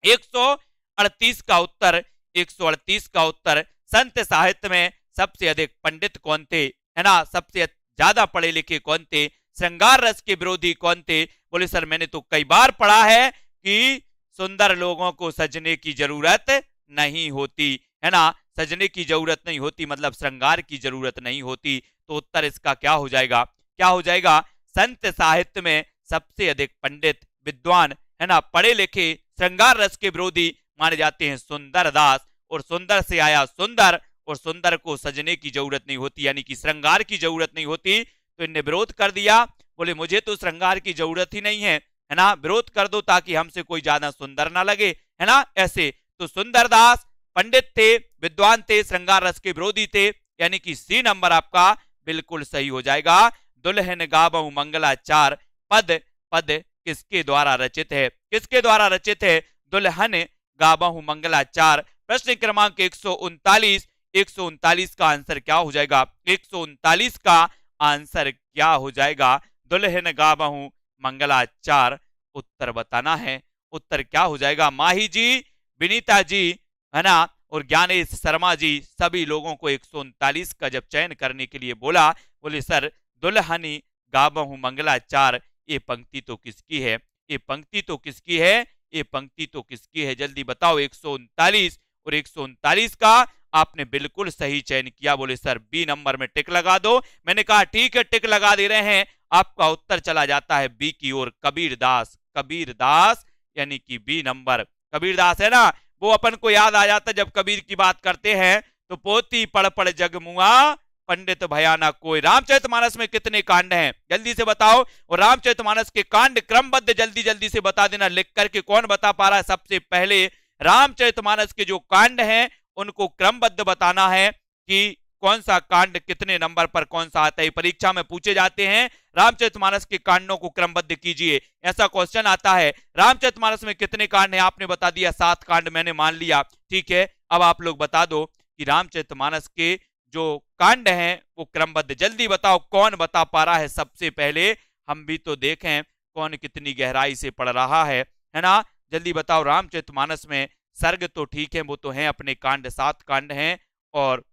S1: 138 का उत्तर, 138 का उत्तर, संत साहित्य में सबसे अधिक पंडित कौन थे, है ना, सबसे ज्यादा पढ़े लिखे कौन थे, श्रृंगार रस के विरोधी कौन थे। बोले सर मैंने तो कई बार पढ़ा है कि सुंदर लोगों को सजने की जरूरत नहीं होती, है ना, सजने की जरूरत नहीं होती मतलब श्रृंगार की जरूरत नहीं होती। तो उत्तर इसका क्या हो जाएगा, क्या हो जाएगा, संत साहित्य में सबसे अधिक पंडित विद्वान, है ना, पढ़े लिखे, श्रृंगार रस के विरोधी माने जाते हैं सुंदर दास। और सुंदर से आया सुंदर, और सुंदर को सजने की जरूरत नहीं होती, यानी कि श्रृंगार की जरूरत नहीं होती। तो इनने विरोध कर दिया, बोले मुझे तो श्रृंगार की जरूरत ही नहीं है ना, विरोध कर दो ताकि हमसे कोई ज्यादा सुंदर ना लगे, है ना, ऐसे। तो सुंदरदास पंडित थे, विद्वान थे, श्रृंगार रस के विरोधी थे, यानी कि सी नंबर आपका बिल्कुल सही हो जाएगा। दुल्हन गावहु मंगलाचार, पद पद किसके द्वारा रचित है, किसके द्वारा रचित है, दुल्हन गावहु मंगलाचार। प्रश्न क्रमांक 139, 139 का आंसर क्या हो जाएगा, 139 का आंसर क्या हो जाएगा, दुल्हन गावहु मंगलाचार। उत्तर बताना है, उत्तर क्या हो जाएगा। माही जी, विनीता जी, है ना, और ज्ञानेश शर्मा जी, सभी लोगों को 139 का जब चयन करने के लिए बोला, बोले सर दुल्हनी गावहु मंगलाचार, ये पंक्ति तो किसकी है, ये पंक्ति तो किसकी है, ये पंक्ति तो किसकी है, जल्दी बताओ। 139 और 139 का आपने बिल्कुल सही चयन किया। बोले सर बी नंबर में टिक लगा दो। मैंने कहा ठीक है, टिक लगा दे रहे हैं। आपका उत्तर चला जाता है बी की ओर, कबीरदास। कबीरदास यानी कि बी नंबर कबीरदास है ना, वो अपन को याद आ जाता जब कबीर की बात करते हैं। तो पोती पढ़ पढ़ जग मुआ, पंडित भयानक कोई। रामचरितमानस में कितने कांड हैं जल्दी से बताओ, और रामचरितमानस के कांड क्रमबद्ध जल्दी जल्दी से बता देना लिख करके। कौन बता पा रहा है? सबसे पहले रामचरितमानस के जो कांड हैं उनको क्रमबद्ध बताना है कि कौन सा कांड कितने नंबर पर कौन सा आता है। परीक्षा में पूछे जाते हैं रामचरितमानस के कांडों को क्रमबद्ध कीजिए, ऐसा क्वेश्चन आता है। रामचरितमानस में कितने कांड हैं? आपने बता दिया 7 कांड, मैंने मान लिया। ठीक है, अब आप लोग बता दो कि रामचरितमानस के जो कांड हैं वो क्रमबद्ध। जल्दी बताओ कौन बता पा रहा है सबसे पहले, हम भी तो देखें कौन कितनी गहराई से पढ़ रहा है ना। जल्दी बताओ रामचरितमानस में सर्ग तो ठीक है, वो तो हैं अपने कांड, 7 कांड हैं। और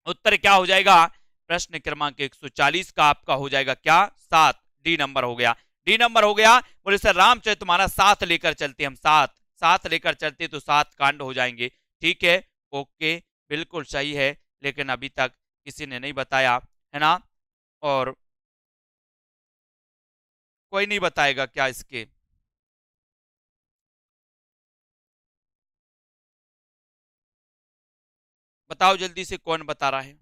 S1: उत्तर क्या हो जाएगा? प्रश्न क्रमांक 140 का आपका हो जाएगा क्या? 7। डी नंबर हो गया, डी नंबर हो गया। बोले सर रामचरितमानस 7 लेकर चलते, हम 7 लेकर चलते तो 7 कांड हो जाएंगे। ठीक है, ओके, बिल्कुल सही है, लेकिन अभी तक किसी ने नहीं बताया है ना, और कोई नहीं बताएगा क्या इसके? बताओ जल्दी से कौन बता रहा है?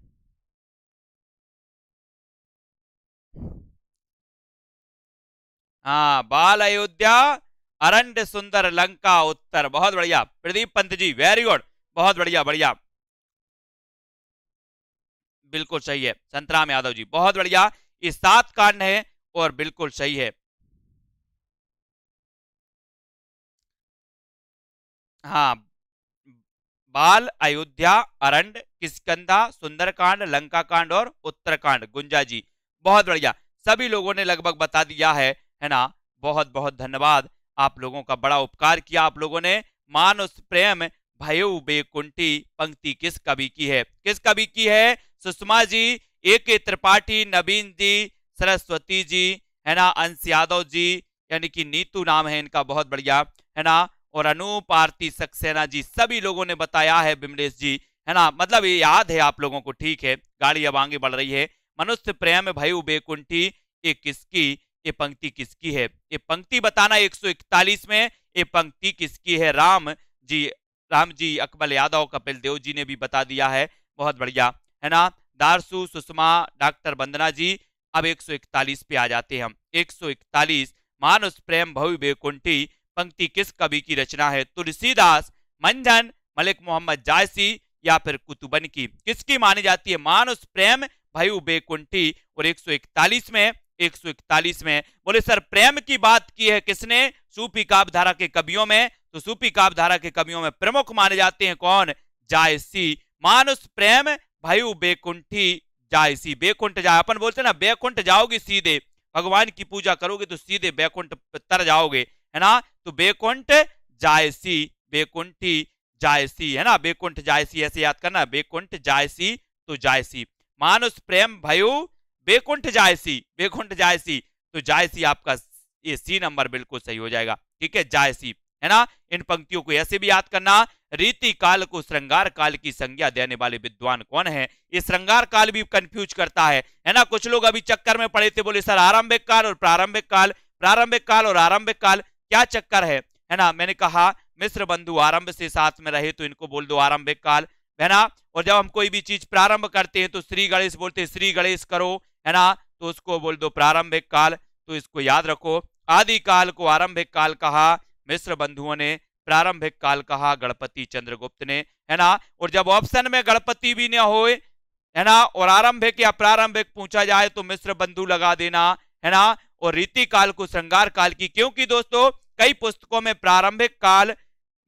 S1: हाँ, बाल अयोध्या, अरण्य सुंदर लंका उत्तर। बहुत बढ़िया प्रदीप पंत जी, वेरी गुड, बहुत बढ़िया, बढ़िया, बिल्कुल सही है। संतराम यादव जी बहुत बढ़िया, ये 7 कांड है और बिल्कुल सही है। हाँ, बाल, अयोध्या, अरण्य, किष्किंधा, सुंदरकांड, लंका कांड और उत्तरकांड। गुंजा जी बहुत बढ़िया, सभी लोगों ने लगभग बता दिया है ना। बहुत बहुत धन्यवाद, आप लोगों का बड़ा उपकार किया आप लोगों ने। मानुष प्रेम भयो बेकुंठी पंक्ति किस कवि की है? किस कवि की है? सुषमा जी, ए त्रिपाठी, नवीन जी, सरस्वती जी है ना, अंश यादव जी, यानी कि नीतू नाम है इनका, बहुत बढ़िया है ना, और अनूप आरती सक्सेना जी, सभी लोगों ने बताया है। बिमलेश जी है ना, मतलब ये याद है आप लोगों को। ठीक है, गाड़ी अब आगे बढ़ रही है। मनुष्य प्रेम भयो बेकुंठी, ये किसकी, ये पंक्ति किसकी है? ये पंक्ति बताना 141 में, ये पंक्ति किसकी है? राम जी अकबल यादव, कपिल देव जी ने भी बता दिया है, बहुत बढ़िया है ना। दारसू, सुषमा, डॉक्टर वंदना जी। अब 141 पे आ जाते हैं हम। 141, मानुष प्रेम भव्य बेकुंठी पंक्ति किस कवि की रचना है? तुलसीदास, मंझन, मलिक मोहम्मद जायसी या फिर कुतुबन की? किसकी मानी जाती है? मानुष प्रेम भयु बेकुंठी। और 141 में बोले सर प्रेम की बात की है किसने? सूफी काव्य धारा के कवियों में। तो सूफी काव्य धारा के कवियों में प्रमुख माने जाते हैं कौन? जायसी। मानुष प्रेम भयु बेकुंठी जायसी। बेकुंठ जाए, अपन बोलते ना बेकुंठ जाओगे सीधे, भगवान की पूजा करोगे तो सीधे बैकुंठ तर जाओगे है ना। तो बेकुंठ जायसी, बेकुंठी जायसी है ना, बेकुंठ जायसी ऐसे याद करना, बेकुंठ जायसी तो जायसी। मानुष प्रेम भयो बेकुंठ जायसी, बेकुंठ जायसी तो जायसी आपका ये सी नंबर बिल्कुल सही हो जाएगा। ठीक है, जायसी है ना। इन पंक्तियों को ऐसे भी याद करना, रीति काल को श्रृंगार काल की संज्ञा देने वाले विद्वान कौन है? ये श्रृंगार काल भी कंफ्यूज करता है ना। कुछ लोग अभी चक्कर में पड़े थे, बोले सर आरंभिक काल और प्रारंभिक काल, प्रारंभिक काल और आरंभिक काल क्या चक्कर है ना। मैंने कहा मिश्र बंधु आरंभ से साथ में रहे तो इनको बोल दो आरंभिक काल है ना। और जब हम कोई भी चीज प्रारंभ करते हैं तो श्री गणेश बोलते हैं, श्री गणेश करो है ना, तो उसको बोल दो प्रारंभिक काल। तो इसको याद रखो, आदि काल को आरंभिक काल कहा मिश्र बंधुओं ने, प्रारंभिक काल कहा गणपति चंद्रगुप्त ने है ना। और जब ऑप्शन में गणपति भी न हो है ना और आरंभिक या प्रारंभिक पूछा जाए तो मिश्र बंधु लगा देना है ना। और रीति काल को श्रृंगार काल की, क्योंकि दोस्तों कई पुस्तकों में प्रारंभिक काल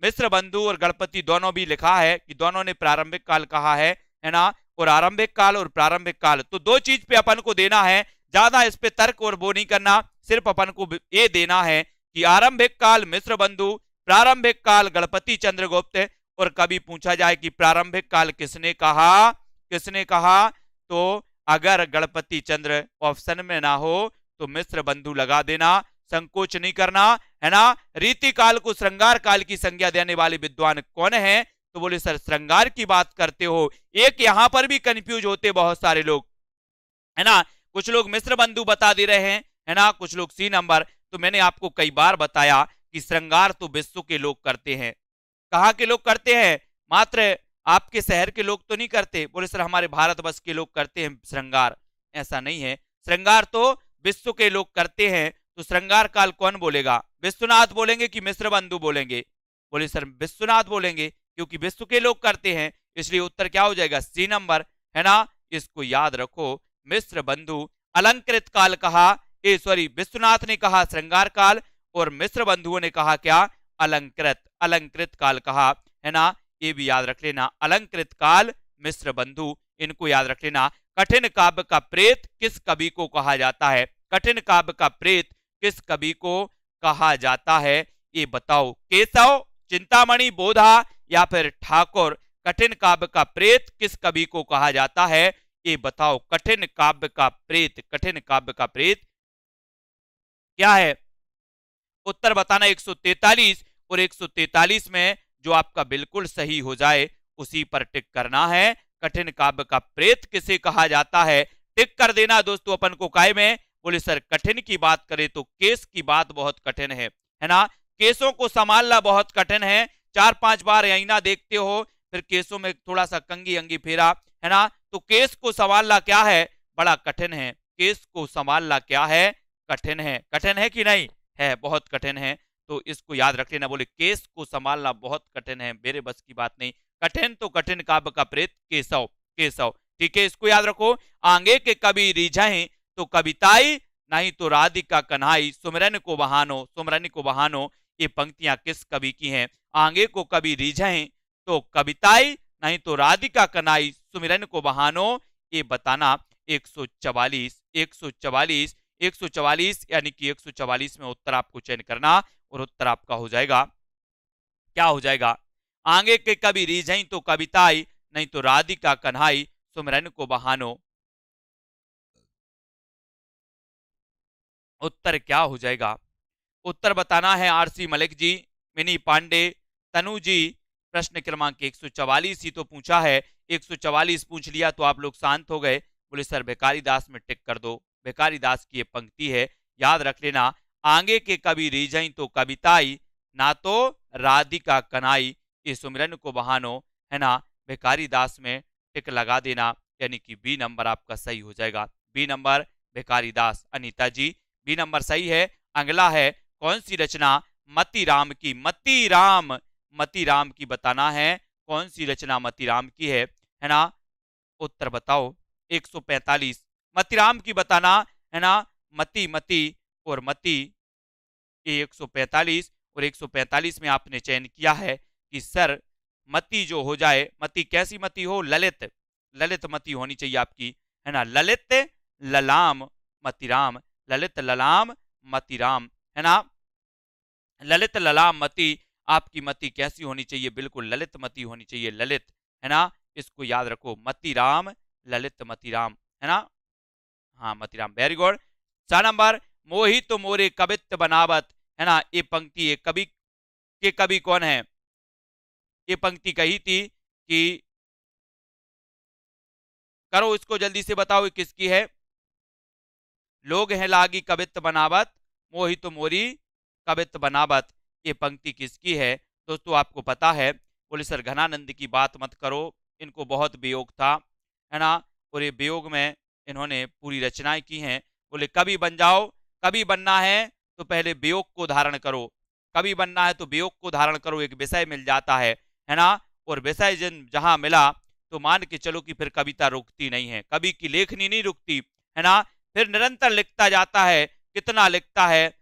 S1: मिश्र बंधु और गणपति दोनों भी लिखा है कि दोनों ने प्रारंभिक काल कहा है ना, और आरंभिक काल और प्रारंभिक काल। तो दो चीज पे अपन को देना है, ज्यादा इस पे तर्क और वो नहीं करना, सिर्फ अपन को ये देना है कि आरंभिक काल मिश्र बंधु, प्रारंभिक काल गणपति चंद्रगुप्त। और कभी पूछा जाए कि प्रारंभिक काल किसने कहा, किसने कहा, तो अगर गणपति चंद्र ऑप्शन में ना हो तो मिश्र बंधु लगा देना, संकोच नहीं करना है ना। रीति काल को श्रृंगार काल की संज्ञा देने वाले विद्वान कौन है? तो बोले सर श्रृंगार की बात करते हो। एक यहां पर भी कंफ्यूज होते बहुत सारे लोग, है ना, कुछ लोग मिश्र बंधु बता दे रहे हैं, है ना, कुछ लोग सी नंबर। तो मैंने आपको कई बार बताया कि श्रृंगार तो विश्व के लोग करते हैं। कहाँ के लोग करते हैं? मात्र आपके शहर के लोग तो नहीं करते। बोले सर हमारे भारतवर्ष के लोग करते हैं श्रृंगार। ऐसा नहीं है, श्रृंगार तो विश्व के लोग करते हैं। तो श्रृंगार काल कौन बोलेगा? विश्वनाथ बोलेंगे कि मिश्र बंधु बोलेंगे? बोले सर विश्वनाथ बोलेंगे, क्योंकि विश्व के लोग करते हैं, इसलिए उत्तर क्या हो जाएगा? सी नंबर, है ना। इसको याद रखो, मिश्र बंधु अलंकृत काल कहा, सॉरी विश्वनाथ ने कहा श्रृंगार काल, और मिश्र बंधुओं ने कहा क्या? अलंकृत, अलंकृत काल कहा, है ना। ये भी याद रख लेना, अलंकृत काल, मिश्र बंधु, इनको याद रख लेना। कठिन काव्य का प्रेत किस कवि को कहा जाता है? कठिन काव्य का प्रेत किस कवि को कहा जाता है? ये बताओ। केशव, चिंतामणि, बोधा या फिर ठाकुर? कठिन काव्य का प्रेत किस कवि को कहा जाता है? ये बताओ। कठिन काव्य का प्रेत, कठिन काव्य का प्रेत क्या है? उत्तर बताना 143, और 143 में जो आपका बिल्कुल सही हो जाए उसी पर टिक करना है। कठिन काव्य का प्रेत किसे कहा जाता है? टिक कर देना दोस्तों अपन को काय में। बोले सर कठिन की बात करें तो केस की बात बहुत कठिन है ना। केसों को संभालना बहुत कठिन है। 4-5 बार आईना देखते हो, फिर केसों में थोड़ा सा कंगी अंगी फेरा, है ना, तो केस को संभालना क्या है? बड़ा कठिन है। केस को संभालना क्या है? कठिन है। कठिन है कि नहीं है? बहुत कठिन है। तो इसको याद रख लेना। बोले केस को संभालना बहुत कठिन है, मेरे बस की बात नहीं। कठिन तो कठिन काव्य का प्रेत केशव, केशव, ठीक है, इसको याद रखो। आगे के कवि रिझाई तो कविताई, नहीं तो राधिका कन्हाई, सुमिरन को बहानो, सुमिरन को बहानो। ये पंक्तियां किस कवि की हैं? आगे को कवि रिझाई तो कविताई, नहीं तो राधिका कन्हाई, सुमिरन को बहानो। ये बताना। 144, 144, 144 यानी कि 144 में उत्तर आपको चयन करना, और उत्तर आपका हो जाएगा, क्या हो जाएगा? आगे के कवि रिझाई तो कविताई, नहीं तो राधिका कन्हाई, सुमिरन को बहानो। उत्तर क्या हो जाएगा? उत्तर बताना है आरसी मलिक जी, मिनी पांडे, तनु जी। प्रश्न क्रमांक 144 ही तो पूछा है, 144 पूछ लिया तो आप लोग शांत हो गए। बोले सर भिखारी दास में टिक कर दो। भिखारी दास की ये पंक्ति है, याद रख लेना। आगे के कवि रिझाई तो कविताई, ना तो राधिका कन्हाई, ये सुमिरन को बहानो, है ना। भिखारी दास में टिक लगा देना, यानी कि बी नंबर आपका सही हो जाएगा। बी नंबर भिखारी दास। अनीता जी बी नंबर सही है। अगला है कौन सी रचना मती राम की? मती राम, मती राम की बताना है। कौन सी रचना मती राम की है ना। उत्तर बताओ। 145 मती राम की बताना, है ना। मती, मती और मती, ये 145 और 145 में आपने चयन किया है कि सर मती जो हो जाए, मती कैसी मती हो? ललित, ललित मती होनी चाहिए आपकी, है ना। ललित ललाम मतीराम, ललित ललाम मतीराम, है ना। ललित ललाम मती, आपकी मती कैसी होनी चाहिए? बिल्कुल ललित मती होनी चाहिए, ललित, है ना। इसको याद रखो, मतीराम, ललित मतीराम, है ना। हाँ मतीराम, वेरी गुड। 4 नंबर, मोही तो मोरे कवित्त बनावत, है ना। ये पंक्ति ये कवि के कवि कौन है? ये पंक्ति कही थी कि करो इसको जल्दी से बताओ, किसकी है? लोग हैं लागी कवित्त बनावत, मोही तो मोरी कवित्त बनावत, ये पंक्ति किसकी है? दोस्तों आपको पता है। बोले सर घनानंद की बात मत करो, इनको बहुत वियोग था, है ना, और ये वियोग में इन्होंने पूरी रचनाएं की हैं। बोले कवि बन जाओ, कवि बनना है तो पहले वियोग को धारण करो, कवि बनना है तो वियोग को धारण करो, एक विषय मिल जाता है ना। और विषय जहां मिला तो मान के चलो कि फिर कविता रुकती नहीं है, कवि की लेखनी नहीं रुकती, है ना। फिर निरंतर लिखता जाता है, कितना लिखता है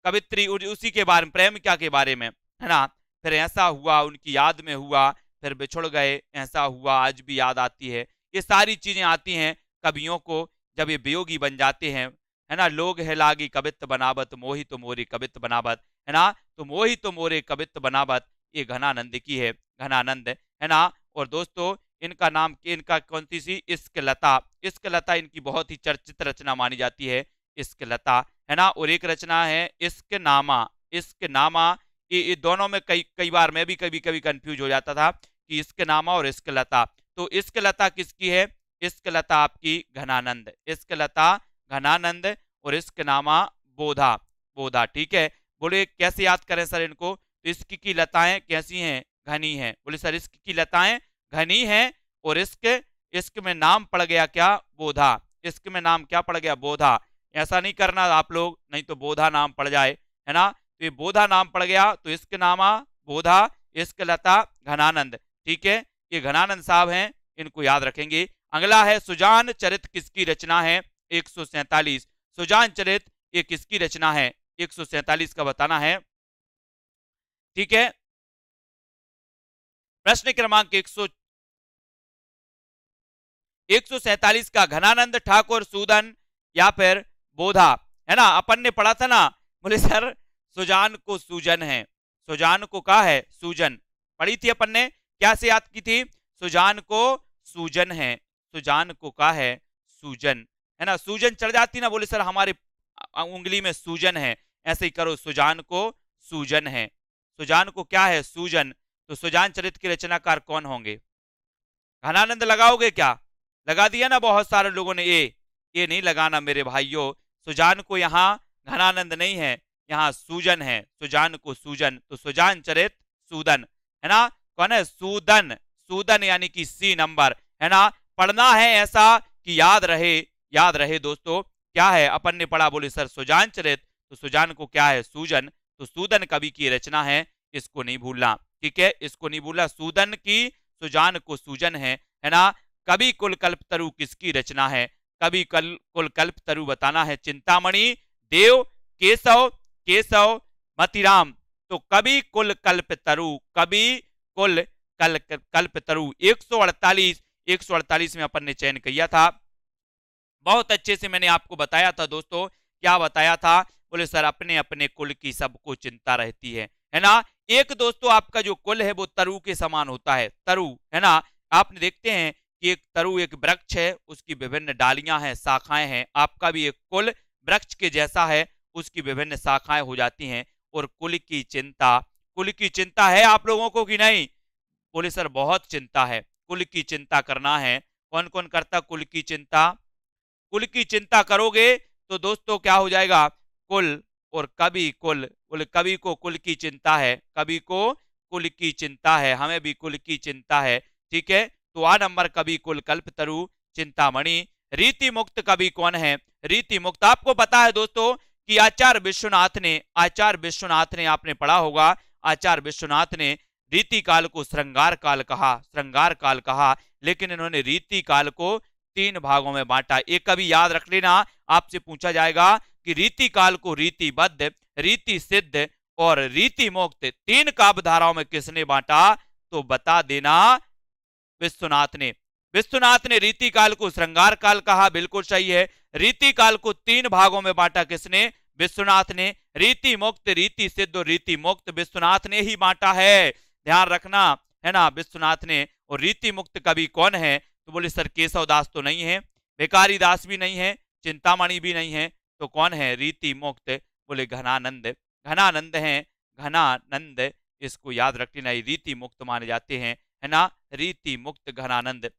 S1: कवित्री उसी के बारे में, प्रेम क्या के बारे में, है ना। फिर ऐसा हुआ, उनकी याद में हुआ, फिर बिछुड़ गए, ऐसा हुआ, आज भी याद आती है। ये सारी चीजें आती हैं कवियों को जब ये वियोगी बन जाते हैं, है ना। लोग है लागी कवित्त बनावत, मोही तो मोरे कवित्त बनावत, है ना। तो मोही तो मोरे कवित्त बनावत ये घनानंद की है, घनानंद, है ना। और दोस्तों इनका नाम, इनका कौन सी? इश्क लता, इश्क लता इनकी बहुत ही चर्चित रचना मानी जाती है, इश्क लता, है ना। और एक रचना है इश्क नामा, इश्क नामा। ये दोनों में कई बार मैं भी कभी कभी कंफ्यूज हो जाता था आपकी इस्कनामा और इस्कलता। तो इस्कलता किसकी है? इस्कलता आपकी घनानंद, इस्कलता घनानंद और इस्कनामा बोधा, बोधा। ठीक है, बोले कैसे याद करें सर इनको? तो इश्क की लताएं कैसी हैं? घनी हैं। बोले सर इश्क की लताएं घनी हैं और इश्क, इश्क में नाम पड़ गया क्या? बोधा। इश्क में नाम क्या पड़ गया? बोधा। ऐसा नहीं करना आप लोग, नहीं तो बोधा नाम पड़ जाए, है ना। तो ये बोधा नाम पड़ गया, तो इश्क नामा बोधा इश्क लता घनानंद। ठीक है, ये घनानंद साहब हैं, इनको याद रखेंगे। अगला है सुजान चरित किसकी रचना है? 147। सुजान चरित ये किसकी रचना है? 147 का बताना है। ठीक है, प्रश्न क्रमांक 147 का घनानंद ठाकुर सूदन या फिर बोधा, है ना। अपन ने पढ़ा था ना, बोले सर सुजान को सूजन है, सुजान को कहा है? सूजन। पढ़ी थी अपन ने, क्या से याद की थी? सुजान को सूजन है, सुजान को कहा है? सूजन, है ना। सूजन चढ़ जाती ना, बोले सर हमारे उंगली में सूजन है, ऐसे ही करो, सुजान को सूजन है, सुजान को क्या है? सूजन। तो सुजान चरित के रचनाकार कौन होंगे? घनानंद लगाओगे क्या? लगा दिया ना बहुत सारे लोगों ने। ये नहीं लगाना मेरे भाइयों, सुजान को यहाँ घनानंद नहीं है, यहाँ सूजन है, सुजान को सूजन। तो सुजान चरित सूदन, है ना। कौन है? सूदन, सूदन यानी कि सी नंबर, है ना। पढ़ना है ऐसा कि याद रहे, याद रहे दोस्तों। क्या है अपन ने पढ़ा? बोले सर सुजान चरित, तो सुजान को क्या है? सूजन। तो सूदन कवि की रचना है, इसको नहीं भूलना। ठीक है, इसको नहीं भूलना, सूदन की सुजान को सूजन है ना। कवि कुल कल्पतरु किसकी रचना है? कवि कुल कल्पतरु बताना है। चिंतामणि, देव, केशव, केशव, मतिराम। तो कवि कुल कल्पतरु, कवि कुल कल्पतरु 148, 148 में अपन ने चयन किया था। बहुत अच्छे से मैंने आपको बताया था दोस्तों। क्या बताया था? बोले सर अपने अपने कुल की सबको चिंता रहती है ना। एक दोस्तों आपका जो कुल है वो तरु के समान होता है, तरु, है ना। आपने देखते हैं कि एक तरु एक वृक्ष है, उसकी विभिन्न डालियां हैं, शाखाएं हैं। आपका भी एक कुल वृक्ष के जैसा है, उसकी विभिन्न शाखाएं हो जाती हैं। और कुल की चिंता, कुल की चिंता है आप लोगों को कि नहीं? बोले सर बहुत चिंता है, कुल की चिंता करना है। कौन कौन करता कुल की चिंता? कुल की चिंता करोगे तो दोस्तों क्या हो जाएगा? कुल और कवि कुल। बोले कवि को कुल की चिंता है, कवि को कुल की चिंता है, हमें भी कुल की चिंता है। ठीक है, तो आ नंबर कवि कुल कल्पतरु चिंतामणि। रीति मुक्त कवि कौन है? रीति मुक्त आपको पता है दोस्तों कि आचार्य विश्वनाथ ने, आचार्य विश्वनाथ ने आपने पढ़ा होगा, आचार्य विश्वनाथ ने रीति काल को श्रृंगार काल कहा, श्रृंगार काल कहा। लेकिन इन्होंने रीति काल को 3 भागों में बांटा। एक कभी याद रख लेना, आपसे पूछा जाएगा कि रीति काल को रीतिबद्ध, रीति सिद्ध और रीति मुक्त 3 काव्य धाराओं में किसने बांटा? तो बता देना, विश्वनाथ ने। विश्वनाथ ने रीति काल को श्रृंगार काल कहा, बिल्कुल सही है। रीति काल को 3 भागों में बांटा किसने? विश्वनाथ ने। रीति मुक्त, रीति सिद्ध और रीति मुक्त विश्वनाथ ने ही बांटा है, ध्यान रखना, है ना, विश्वनाथ ने। और रीति मुक्त कवि कौन है? तो बोले सर केशव दास तो नहीं है, भिखारी दास भी नहीं है, चिंतामणि भी नहीं है, तो कौन है रीति मुक्त? बोले घनानंद, घनानंद हैं, घनानंद। इसको याद रख लेना, रीति मुक्त माने जाते हैं, है ना, रीति मुक्त घनानंद।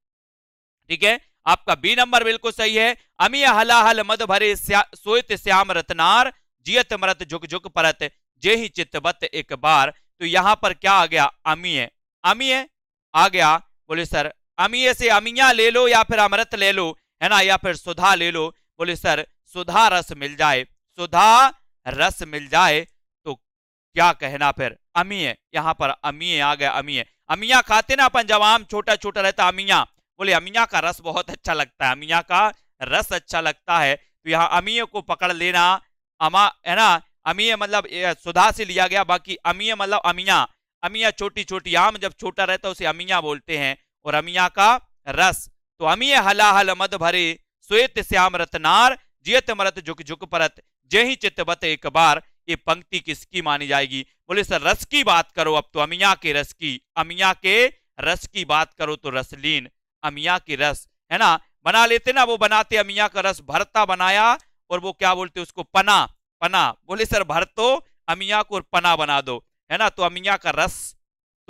S1: ठीक है, आपका बी नंबर बिल्कुल सही है। अमीय हलाहल मद भरे सोइत श्याम रतनार, जियत मरत झुक झुक परत, जे ही चित्तबत एक बार। तो यहां पर क्या आ गया? अमीय, अमीय आ गया। बोले सर अमीय से अमिया ले लो या फिर अमृत ले लो, है ना, या फिर सुधा ले लो। बोले सर सुधा रस मिल जाए, सुधा रस मिल जाए तो क्या कहना फिर? अमीय, यहां पर अमीय आ गया। अमीय, अमिया खाते ना अपन जब आम छोटा छोटा रहता, अमिया। बोले अमिया का रस बहुत अच्छा लगता है, अमिया का रस अच्छा लगता है। तो यहाँ अमीय को पकड़ लेना, अमा, है ना। अमीय मतलब सुधा से लिया गया, बाकी अमीय मतलब अमिया। अमिया छोटी छोटी आम जब छोटा रहता है उसे अमिया बोलते हैं। और अमिया का रस, तो अमीय हलाहल मद भरे श्वेत श्याम रतनार, जियत मरत झुक झुक परत, जेहि चित्तबत एक बार। ये पंक्ति किसकी मानी जाएगी? बोले सर रस की बात करो अब तो, अमिया के रस की, अमिया के रस की बात करो तो रसलीन, अमिया के रस, है ना। बना लेते ना, वो बनाते अमिया का रस, भरता बनाया और वो क्या बोलते उसको? पना, पना। बोले सर भर तो अमिया को और पना बना दो, है ना। तो अमिया का रस,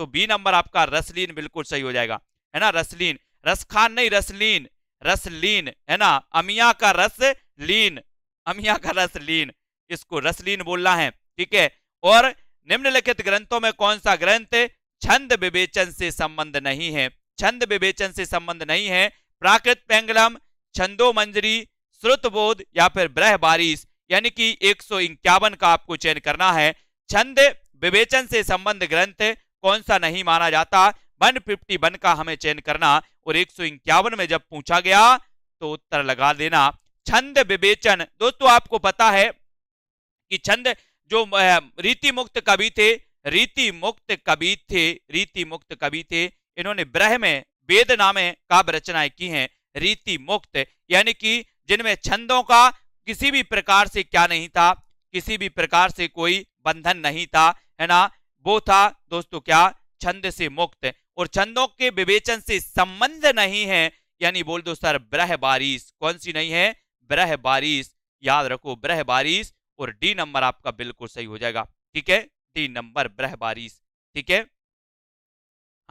S1: तो बी नंबर आपका रसलीन बिल्कुल सही हो जाएगा, है ना। रसलीन, रसखान नहीं, रसलीन, रसलीन, है ना। अमिया का रस लीन, अमिया का रस लीन, इसको रसलीन बोलना है, ठीक है। और निम्नलिखित ग्रंथों में कौन सा ग्रंथ छंद विवेचन से संबंध नहीं है? छंद विवेचन से संबंध नहीं है। प्राकृत पेंगलम, छंदो मंजरी, श्रुतबोध या फिर ब्रहबारिश, यानी कि 151 का आपको चयन करना है। छंद विवेचन से संबंध ग्रंथ कौन सा नहीं माना जाता? 151 का हमें चयन करना, और 151 में जब पूछा गया तो उत्तर लगा देना। छंद विवेचन, दोस्तों आपको पता है कि छंद जो रीति मुक्त कवि थे, रीति मुक्त कवि थे, रीति मुक्त कवि थे, इन्होंने ब्रह में वेद नामे काव्य रचनाएं की हैं। रीति मुक्त यानी कि जिनमें छंदों का किसी भी प्रकार से क्या नहीं था, किसी भी प्रकार से कोई बंधन नहीं था, है ना। वो था दोस्तों क्या? छंद से मुक्त, और छंदों के विवेचन से संबंध नहीं है, यानी बोल दो सर ब्रहबारिश। कौन सी नहीं है? ब्रहबारिश, याद रखो ब्रहबारिश, और डी नंबर आपका बिल्कुल सही हो जाएगा, ठीक है। डी नंबर ब्रहबारिश, ठीक है।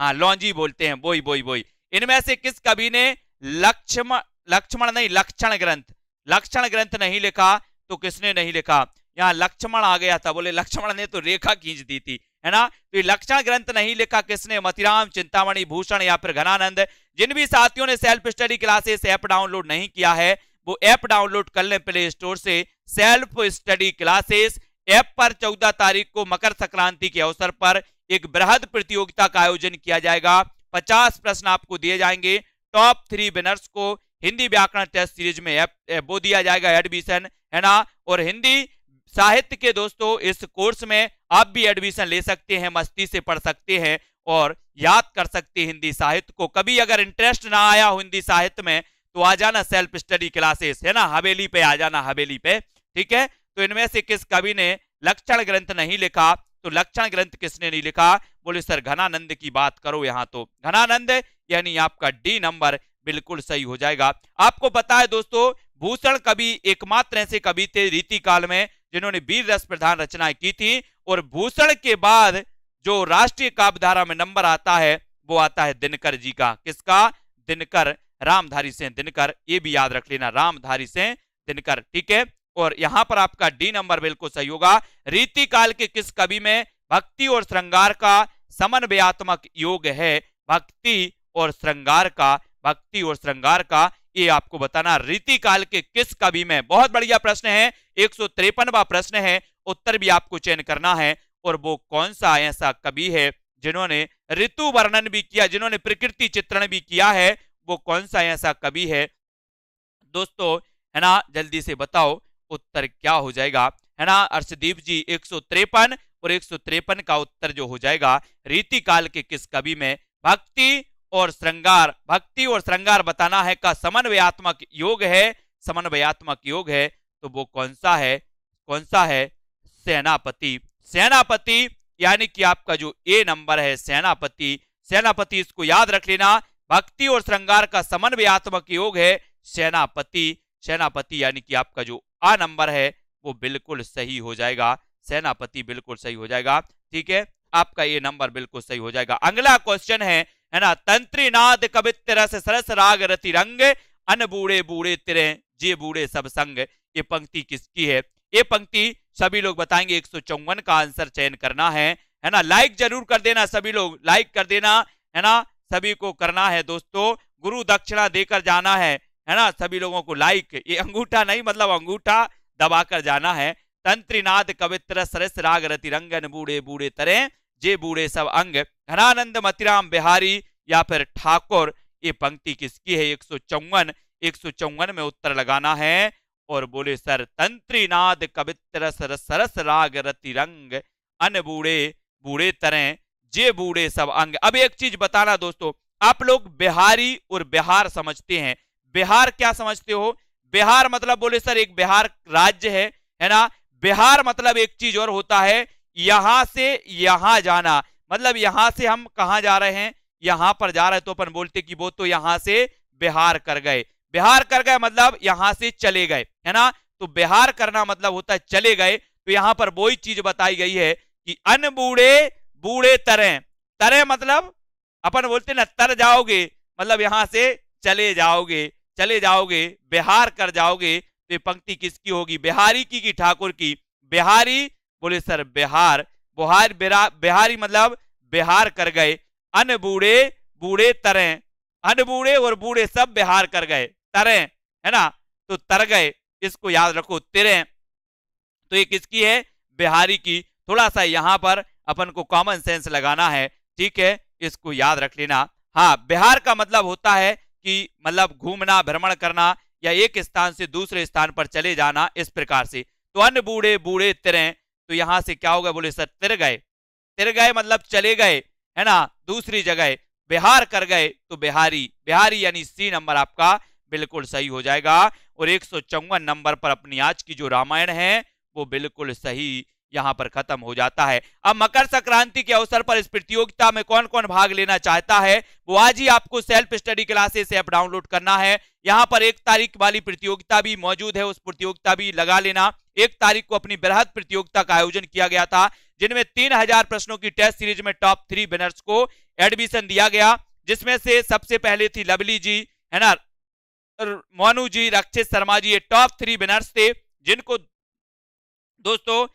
S1: हाँ लौंजी बोलते हैं, बोई बोई बोई। इनमें से किस कवि ने लक्ष्मण, लक्ष्मण नहीं लक्षण ग्रंथ, लक्षण ग्रंथ नहीं लिखा? तो किसने नहीं लिखा? यहाँ लक्ष्मण आ गया था, बोले लक्ष्मण ने तो रेखा खींच दी थी, है ना। तो ये लक्षण ग्रंथ नहीं लिखा किसने? मतिराम, चिंतामणि भूषण या फिर घनानंद। जिन भी साथियों ने self study classes app download नहीं किया है वो ऐप डाउनलोड कर लें प्ले स्टोर से। सेल्फ स्टडी क्लासेस ऐप पर 14 तारीख को मकर संक्रांति के अवसर पर एक बृहद प्रतियोगिता का आयोजन किया जाएगा। 50 प्रश्न आपको दिए जाएंगे। टॉप 3 विनर्स को हिंदी व्याकरण टेस्ट सीरीज में वो दिया जाएगा एडमिशन, है ना। और हिंदी साहित्य के दोस्तों इस कोर्स में आप भी एडमिशन ले सकते हैं, मस्ती से पढ़ सकते हैं और याद कर सकते हैं हिंदी साहित्य को। कभी अगर इंटरेस्ट ना आया हो हिंदी साहित्य में तो आ जाना सेल्फ स्टडी क्लासेस, है ना, हवेली पे आ जाना, हवेली पे, ठीक है। तो इनमें से किस कवि ने लक्षण ग्रंथ नहीं लिखा? तो लक्षण ग्रंथ किसने नहीं लिखा? बोले सर घनानंद की बात करो यहाँ, तो घनानंद यानी आपका डी नंबर बिल्कुल सही हो जाएगा। आपको पता है दोस्तों भूषण कवि एकमात्र ऐसे कवि थे रीति काल में जिन्होंने वीर रस प्रधान रचनाएं की थी, और भूषण के बाद जो राष्ट्रीय काव्यधारा में नंबर आता है वो आता है दिनकर जी का। किसका? दिनकर, रामधारी सिंह दिनकर, ये भी याद रख लेना, रामधारी सिंह दिनकर, ठीक है। और यहां पर आपका डी नंबर बिल्कुल सही होगा। रीति काल के किस कवि में भक्ति और श्रृंगार का समन्वयात्मक योग है? भक्ति और श्रृंगार का, भक्ति और श्रृंगार का, ये आपको बताना रीति काल के किस कवि में। बहुत बढ़िया प्रश्न है, 153वां प्रश्न है, उत्तर भी आपको चयन करना है। और वो कौन सा ऐसा कवि है जिन्होंने ऋतु वर्णन भी किया, जिन्होंने प्रकृति चित्रण भी किया है? वो कौन सा ऐसा कवि है दोस्तों, है ना, जल्दी से बताओ उत्तर क्या हो जाएगा, है ना। अर्शदीप जी 153, और 153 का उत्तर जो हो जाएगा रीति काल के किस कवि में भक्ति और श्रृंगार, भक्ति और श्रृंगार बताना है का समन्वयात्मक योग है, समन्वयात्मक योग है। तो वो कौन सा है? कौन सा है? सेनापति। सेनापति यानी कि आपका जो ए नंबर है सेनापति, सेनापति इसको याद रख लेना। भक्ति और श्रृंगार का समन्वयात्मक योग है सेनापति, सेनापति यानी कि आपका जो आ नंबर है वो बिल्कुल सही हो जाएगा, सेनापति बिल्कुल सही हो जाएगा, ठीक है। आपका ये नंबर बिल्कुल सही हो जाएगा। अगला क्वेश्चन है ना, तंत्रीनाद कवित्त रस सरस राग रति रंग अन बूढ़े बूढ़े तिरे जे बूढ़े सब संग। ये पंक्ति किसकी है? ये पंक्ति सभी लोग बताएंगे। 154 का आंसर चयन करना है ना। लाइक जरूर कर देना, सभी लोग लाइक कर देना, है ना, सभी को करना है दोस्तों। गुरु दक्षिणा देकर जाना है ना, सभी लोगों को लाइक, ये अंगूठा नहीं मतलब अंगूठा दबाकर जाना है। तंत्रीनाद कवित्र सरस राग रति रंगन बूढ़े बूढ़े तरे जे बूढ़े सब अंग। घनानंद, मतिराम, बिहारी या फिर ठाकुर। ये पंक्ति किसकी है? 154, 154 में उत्तर लगाना है। और बोले सर तंत्रीनाद कवित्र सरस राग रति रंग अन बूढ़े बूढ़े तरे जे बूढ़े सब अंग। अब एक चीज बताना दोस्तों, आप लोग बिहारी और बिहार समझते हैं, बिहार क्या समझते हो? बिहार मतलब बोले सर एक बिहार राज्य है ना। बिहार मतलब एक चीज और होता है, यहां से यहां जाना, मतलब यहां से हम कहां जा रहे हैं, यहां पर जा रहे हैं तो अपन बोलते कि वो तो यहां से बिहार कर गए। बिहार कर गए मतलब यहां से चले गए, है ना। तो बिहार करना मतलब होता है चले गए। तो यहां पर वही चीज बताई गई है कि अन बूढ़े बूढ़े तरह, तरे मतलब अपन बोलते ना तर जाओगे, मतलब यहां से चले जाओगे, चले जाओगे, बिहार कर जाओगे। तो ये पंक्ति किसकी होगी? बिहारी की ठाकुर की? बिहारी, बोले सर बिहार, बुहार बिहारी मतलब बिहार कर गए। अन बूढ़े बूढ़े तरे, अन बूढ़े और बूढ़े सब बिहार कर गए, तरे है ना, तो तर गए, इसको याद रखो, तिरे। तो ये किसकी है? बिहारी की। थोड़ा सा यहां पर अपन को कॉमन सेंस लगाना है, ठीक है, इसको याद रख लेना। हाँ, बिहार का मतलब होता है कि मतलब घूमना, भ्रमण करना, या एक स्थान से दूसरे स्थान पर चले जाना, इस प्रकार से। तो अन बूढ़े बूढ़े तिरे, तो यहां से क्या होगा? बोले सर तिर गए, तिर गए मतलब चले गए, है ना, दूसरी जगह। बिहार कर गए तो बिहारी, बिहारी यानी सी नंबर आपका बिल्कुल सही हो जाएगा। और 154 नंबर पर अपनी आज की जो रामायण है वो बिल्कुल सही यहां पर खत्म हो जाता है। अब मकर संक्रांति के अवसर पर इस प्रतियोगिता में कौन कौन भाग लेना चाहता है, वो आज ही आपको self study classes app download करना है। यहां पर 1 तारीख वाली प्रतियोगिता भी मौजूद है, उस प्रतियोगिता भी लगा लेना। 1 तारीख को अपनी बृहद प्रतियोगिता का आयोजन किया गया था, जिनमें 3000 प्रश्नों की टेस्ट सीरीज में टॉप 3 विनर्स को एडमिशन दिया गया, जिसमें से सबसे पहले थी लवली जी, है ना, मोनू जी, रक्षित शर्मा जी, ये टॉप 3 विनर्स थे, जिनको दोस्तों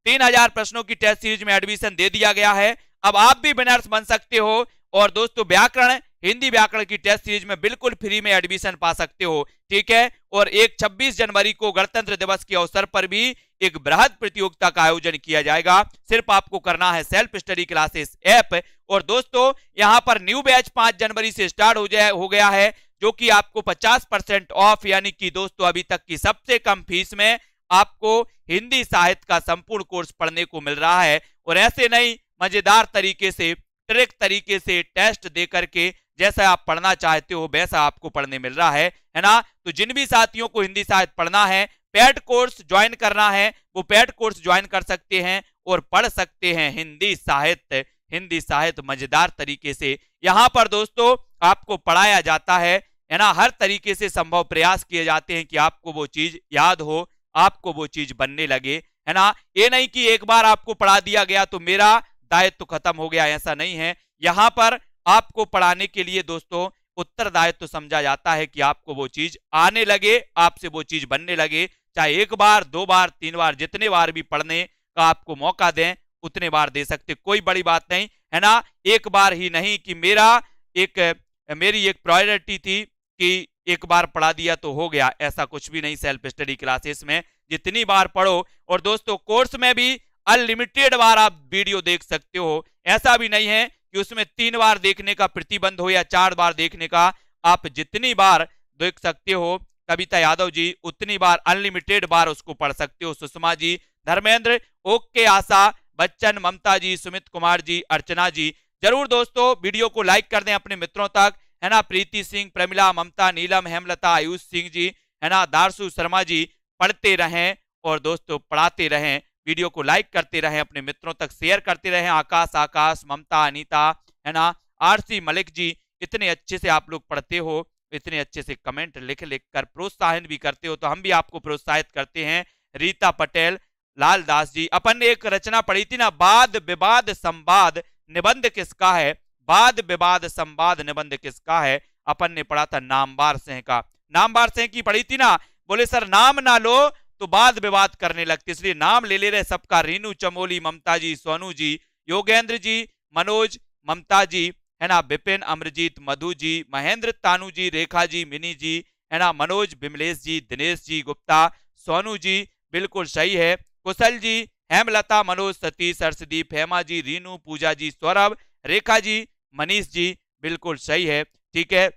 S1: 3000 प्रश्नों की टेस्ट सीरीज में एडमिशन दे दिया गया है। अब आप भी विनर्स बन सकते हो, और दोस्तों व्याकरण, हिंदी व्याकरण की टेस्ट सीरीज में बिल्कुल फ्री में एडमिशन पा सकते हो, ठीक है। और एक 26 जनवरी को गणतंत्र दिवस के अवसर पर भी एक बृहद प्रतियोगिता का आयोजन किया जाएगा। सिर्फ आपको करना है सेल्फ स्टडी क्लासेस ऐप। और दोस्तों यहां पर न्यू बैच 5 जनवरी से स्टार्ट हो गया है, जो कि आपको 50% ऑफ, यानी कि दोस्तों अभी तक की सबसे कम फीस में आपको हिंदी साहित्य का संपूर्ण कोर्स पढ़ने को मिल रहा है। और ऐसे नहीं, मजेदार तरीके से, ट्रिक तरीके से टेस्ट दे करके जैसा आप पढ़ना चाहते हो वैसा आपको पढ़ने मिल रहा है ना। तो जिन भी साथियों को हिंदी साहित्य पढ़ना है, पेड कोर्स ज्वाइन करना है, वो पेड कोर्स ज्वाइन कर सकते हैं और पढ़ सकते हैं हिंदी साहित्य। हिंदी साहित्य मजेदार तरीके से यहां पर दोस्तों आपको पढ़ाया जाता है ना। हर तरीके से संभव प्रयास किए जाते हैं कि आपको वो चीज याद हो, आपको वो चीज बनने लगे, है ना। ये नहीं कि एक बार आपको पढ़ा दिया गया तो मेरा दायित्व तो खत्म हो गया, ऐसा नहीं है। यहां पर आपको पढ़ाने के लिए दोस्तों उत्तरदायित्व तो समझा जाता है कि आपको वो चीज आने लगे, आपसे वो चीज बनने लगे। चाहे 1 बार 2 बार 3 बार, जितने बार भी पढ़ने का आपको मौका दें उतने बार दे सकते, कोई बड़ी बात नहीं, है ना। एक बार ही नहीं कि मेरी एक प्रायोरिटी थी कि एक बार पढ़ा दिया तो हो गया, ऐसा कुछ भी नहीं। सेल्फ स्टडी क्लासेस में जितनी बार पढ़ो, और दोस्तों कोर्स में भी अनलिमिटेड बार आप वीडियो देख सकते हो। ऐसा भी नहीं है कि उसमें 3 बार देखने का प्रतिबंध हो या 4 बार देखने का, आप जितनी बार देख सकते हो। कविता यादव जी उतनी बार, अनलिमिटेड बार उसको पढ़ सकते हो। सुषमा जी, धर्मेंद्र, ओके, आशा बच्चन, ममता जी, सुमित कुमार जी, अर्चना जी, जरूर दोस्तों वीडियो को लाइक कर दें अपने मित्रों तक, है ना। प्रीति सिंह, प्रमिला, ममता, नीलम, हेमलता, आयुष सिंह जी, है ना, दारसू शर्मा जी, पढ़ते रहें और दोस्तों पढ़ाते रहें। वीडियो को लाइक करते रहें, अपने मित्रों तक शेयर करते रहें। आकाश, ममता, अनीता, है ना, आरसी मलिक जी, इतने अच्छे से आप लोग पढ़ते हो, इतने अच्छे से कमेंट लिख लिख कर प्रोत्साहन भी करते हो, तो हम भी आपको प्रोत्साहित करते हैं। रीता पटेल, लाल दास जी, अपन ने एक रचना पढ़ी थी ना, वाद विवाद संवाद निबंध किसका है, वाद विवाद संवाद निबंध किसका है, अपन ने पढ़ा था नामवार सिंह का। नामवार सिंह की पढ़ी थी ना, बोले सर नाम ना लो तो वाद विवाद करने लगते, इसलिए नाम ले ले रहे सबका। रीनू चमोली, ममता जी, सोनू जी, योगेंद्र जी, मनोज, ममता जी, है ना, विपिन, अमरजीत, मधु जी, महेंद्र, तानू जी, रेखा जी, मिनी जी, है ना, मनोज, विमलेश जी, दिनेश जी, गुप्ता, सोनू जी, बिल्कुल सही है, कुशल जी, हेमलता, मनोज, सतीश, हर्षदीप, हेमा जी, रीनू, पूजा जी, सौरभ, रेखा जी, मनीष जी, बिल्कुल सही है, ठीक है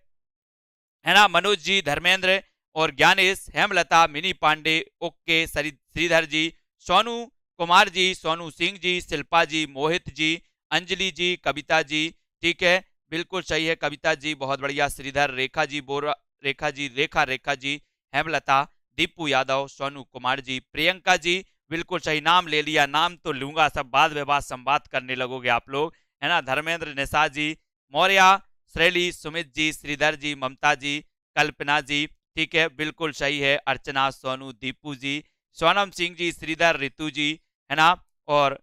S1: ना, मनोज जी, धर्मेंद्र और ज्ञानेश, हेमलता, मिनी पांडे, ओके, श्रीधर जी, सोनू कुमार जी, सोनू सिंह जी, शिल्पा जी, मोहित जी, अंजलि जी, कविता जी, ठीक है, बिल्कुल सही है कविता जी, बहुत बढ़िया। श्रीधर, रेखा जी, बोरा, रेखा जी, रेखा जी, हेमलता, दीपू यादव, सोनू कुमार जी, प्रियंका जी, बिल्कुल सही, नाम ले लिया, नाम तो लूंगा, सब वाद विवाद संवाद करने लगोगे आप लोग, है ना। धर्मेंद्र, निशा जी, मौर्या, श्रेली, सुमित जी, श्रीधर जी, ममता जी, कल्पना जी, ठीक है, बिल्कुल सही है। अर्चना, सोनू, दीपू जी, सोनम सिंह जी, श्रीधर, ऋतु जी, है ना, और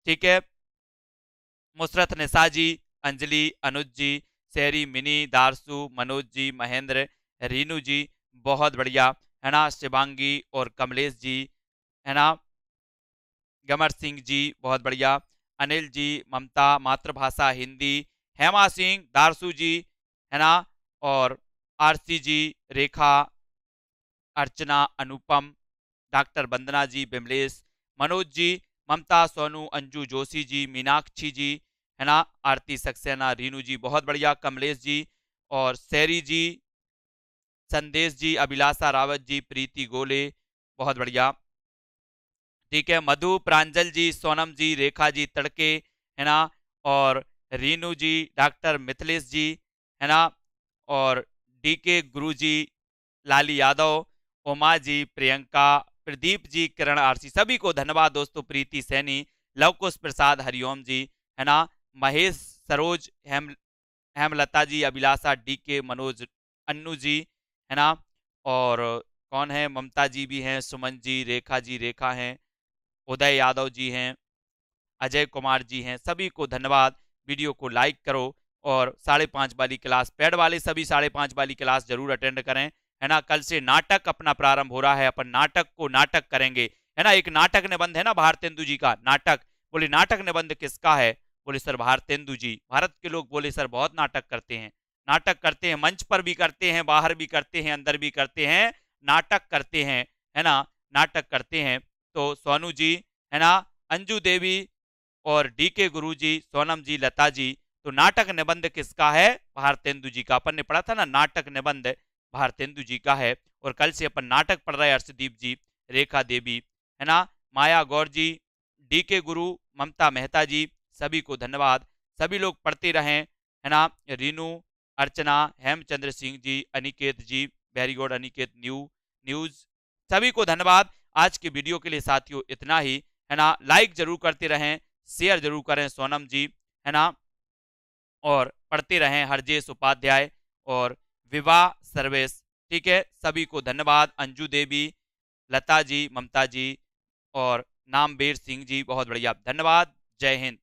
S1: ठीक है, मुसरत निसा जी, अंजलि, अनुज जी, शहरी, मिनी, दारसू, मनोज जी, महेंद्र, रीनू जी, बहुत बढ़िया, है ना, शिवांगी और कमलेश जी, है ना, गमर सिंह जी, बहुत बढ़िया, अनिल जी, ममता, मातृभाषा हिंदी, हेमा सिंह, दारसू जी, है ना, और आरसी जी, रेखा, अर्चना, अनुपम, डॉक्टर वंदना जी, बिमलेश, मनोज जी, ममता, सोनू, अंजू जोशी जी, मीनाक्षी जी, है ना, आरती सक्सेना, रीनू जी, बहुत बढ़िया, कमलेश जी और सैरी जी, संदेश जी, अभिलाषा रावत जी, प्रीति गोले, बहुत बढ़िया, ठीक है, मधु, प्रांजल जी, सोनम जी, रेखा जी, तड़के, है ना, और रीनू जी, डॉक्टर मिथिलेश जी, है ना, और डीके गुरु जी, लाली यादव, उमा जी, प्रियंका, प्रदीप जी, किरण आरसी, सभी को धन्यवाद दोस्तों, प्रीति सैनी, लवकुश प्रसाद, हरिओम जी, है ना, महेश, सरोज, हेमलता जी, अभिलाषा, डीके, मनोज, अन्नू जी, है ना, और कौन है, ममता जी भी हैं, सुमन जी, रेखा जी, रेखा हैं, उदय यादव जी हैं, अजय कुमार जी हैं, सभी को धन्यवाद। वीडियो को लाइक करो और 5:30 वाली क्लास, पेड वाले सभी 5:30 वाली क्लास जरूर अटेंड करें, है ना। कल से नाटक अपना प्रारंभ हो रहा है, अपन नाटक करेंगे, है ना। एक नाटक निबंध है ना भारतेंदु जी का नाटक, बोले नाटक निबंध किसका है, बोले सर भारतेंदु जी। भारत के लोग बोले सर बहुत नाटक करते हैं, नाटक करते हैं, मंच पर भी करते हैं, बाहर भी करते हैं, अंदर भी करते हैं, नाटक करते हैं, है ना, नाटक करते हैं। तो सोनू जी, है ना, अंजू देवी और डीके गुरु जी, सोनम जी, लता जी, तो नाटक निबंध किसका है, भारतेंदु जी का। अपन ने पढ़ा था ना नाटक निबंध भारतेंदु जी का है। और कल से अपन नाटक पढ़ रहे हैं, अर्षदीप जी, रेखा देवी, है ना, माया गौर जी, डीके गुरु, ममता मेहता जी, सभी को धन्यवाद। सभी लोग पढ़ते रहें, है ना, रीनू, अर्चना, हेमचंद्र सिंह जी, अनिकेत जी, वेरी गुड अनिकेत, न्यूज, सभी को धन्यवाद। आज के वीडियो के लिए साथियों इतना ही, है ना। लाइक जरूर करते रहें, शेयर जरूर करें सोनम जी, है ना, और पढ़ते रहें हरजेश उपाध्याय और विवाह सर्वेश, ठीक है। सभी को धन्यवाद, अंजू देवी, लता जी, ममता जी और नामबीर सिंह जी, बहुत बढ़िया, धन्यवाद, जय हिंद।